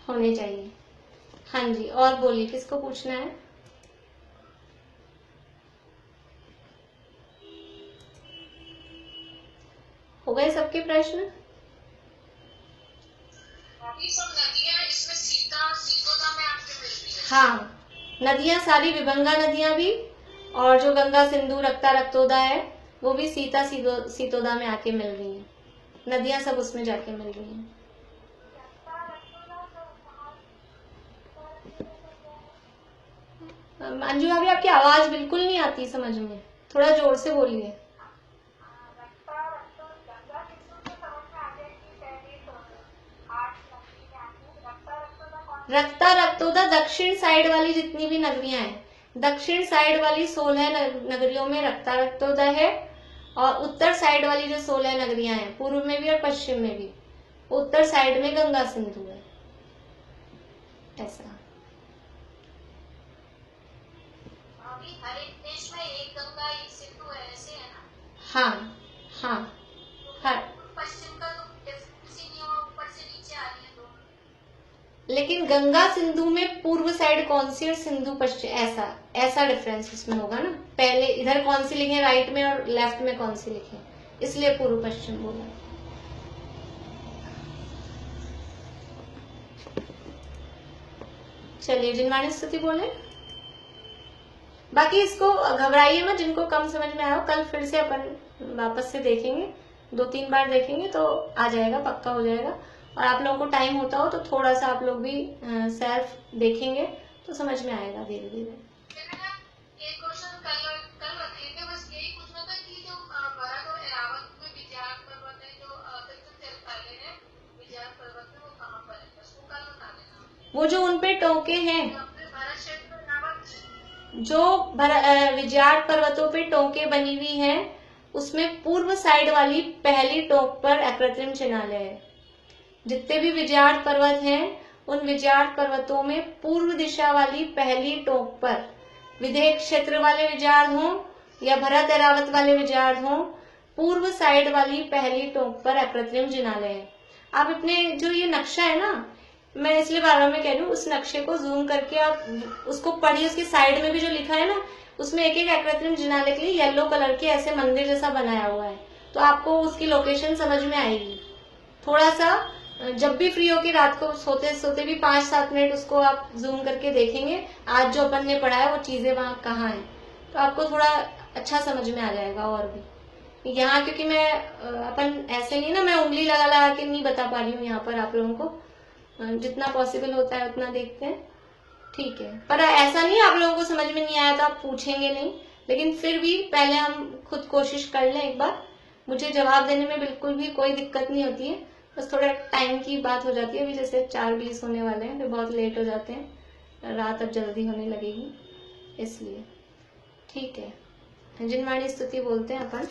होने चाहिए। हाँ जी, और बोलिए किसको पूछना है। हो गए सबके प्रश्न। सब नदियां इसमें सीतोदा में आपके मिलती है। हाँ, नदियां सारी, विभंगा नदियां भी, और जो गंगा, सिंधु, रक्ता, रक्तोदा है वो भी सीतोदा में आके मिल रही है। नदियां सब उसमें जाके मिल रही हैं। अंजू भाभी, आपकी आवाज बिल्कुल नहीं आती समझ में, थोड़ा जोर से बोलिए। रक्ता, रक्तोदा दक्षिण साइड वाली जितनी भी नगरियां हैं, दक्षिण साइड वाली 16 नगरियों में रक्ता, रक्तोदा है, और उत्तर साइड वाली जो 16 नगरियां हैं, पूर्व में भी और पश्चिम में भी, उत्तर साइड में गंगा, सिंधु है। ऐसा हर एक देश में एक गंगा एक सिंधु है, ऐसे है ना। हाँ हाँ, हर पश्चिम का तो डिफरेंस ही नहीं हो, ऊपर से नीचे आ रही है तो। लेकिन गंगा सिंधु में पूर्व साइड कौन सी और सिंधु पश्चिम, ऐसा डिफरेंस इसमें होगा ना। पहले इधर कौन सी लिखे राइट में और लेफ्ट में कौन सी लिखे, इसलिए पूर्व पश्चिम बोला। चलिए जिनवाणी स्तुति बोले। बाकी इसको घबराइए मत, जिनको कम समझ में आया हो कल फिर से अपन वापस से देखेंगे, 2-3 बार देखेंगे तो आ जाएगा, पक्का हो जाएगा। और आप लोगों को टाइम होता हो तो थोड़ा सा आप लोग भी सेल्फ देखेंगे तो समझ में आएगा धीरे धीरे। एक क्वेश्चन कल बताइए, बस यही पूछना था कि जो भरत और ऐरावत में विजयार्थ पर्वत है, जो पहले है विजयार्थ पर्वत में, वो कहाँ पर है, बस वो कल बता देना। वो जो उनपे टोके हैं, भरत क्षेत्र जो विजयार्थ पर्वतों पे टोके बनी हुई हैं, उसमें पूर्व साइड वाली पहली टोक पर अकृत्रिम चिन्हालय है। जितने भी विजयार्थ पर्वत हैं, उन विजयार्थ पर्वतों में पूर्व दिशा वाली पहली टोक पर, विदेह क्षेत्र वाले विजयार्थ हों या भरत ऐरावत वाले विजयार्थ हों, पूर्व साइड वाली पहली टोक पर अकृत्रिम जिनालय है। आप अपने जो ये नक्शा है ना, मैं इसलिए बार बार में कह रही हूँ, उस नक्शे को जूम करके आप उसको पढ़िए, उसकी साइड में भी जो लिखा है ना, उसमें एक एक अकृत्रिम जिनालय के लिए येलो कलर के ऐसे मंदिर जैसा बनाया हुआ है, तो आपको उसकी लोकेशन समझ में आएगी। थोड़ा सा जब भी फ्री हो के रात को सोते सोते भी 5-7 मिनट उसको आप जूम करके देखेंगे, आज जो अपन ने पढ़ा है वो चीजें वहाँ कहाँ हैं, तो आपको थोड़ा अच्छा समझ में आ जाएगा। और भी यहाँ क्योंकि मैं अपन ऐसे नहीं ना, मैं उंगली लगा लगा के नहीं बता पा रही हूँ यहाँ पर आप लोगों को, जितना पॉसिबल होता है उतना देखते हैं, ठीक है। पर ऐसा नहीं आप लोगों को समझ में नहीं आया तो आप पूछेंगे नहीं, लेकिन फिर भी पहले हम खुद कोशिश कर लें एक बार। मुझे जवाब देने में बिल्कुल भी कोई दिक्कत नहीं होती है, बस थोड़ा टाइम की बात हो जाती है। अभी जैसे 4:20 होने वाले हैं, फिर बहुत लेट हो जाते हैं, रात अब जल्दी होने लगेगी, इसलिए ठीक है। जिनवाणी स्तुति बोलते हैं अपन।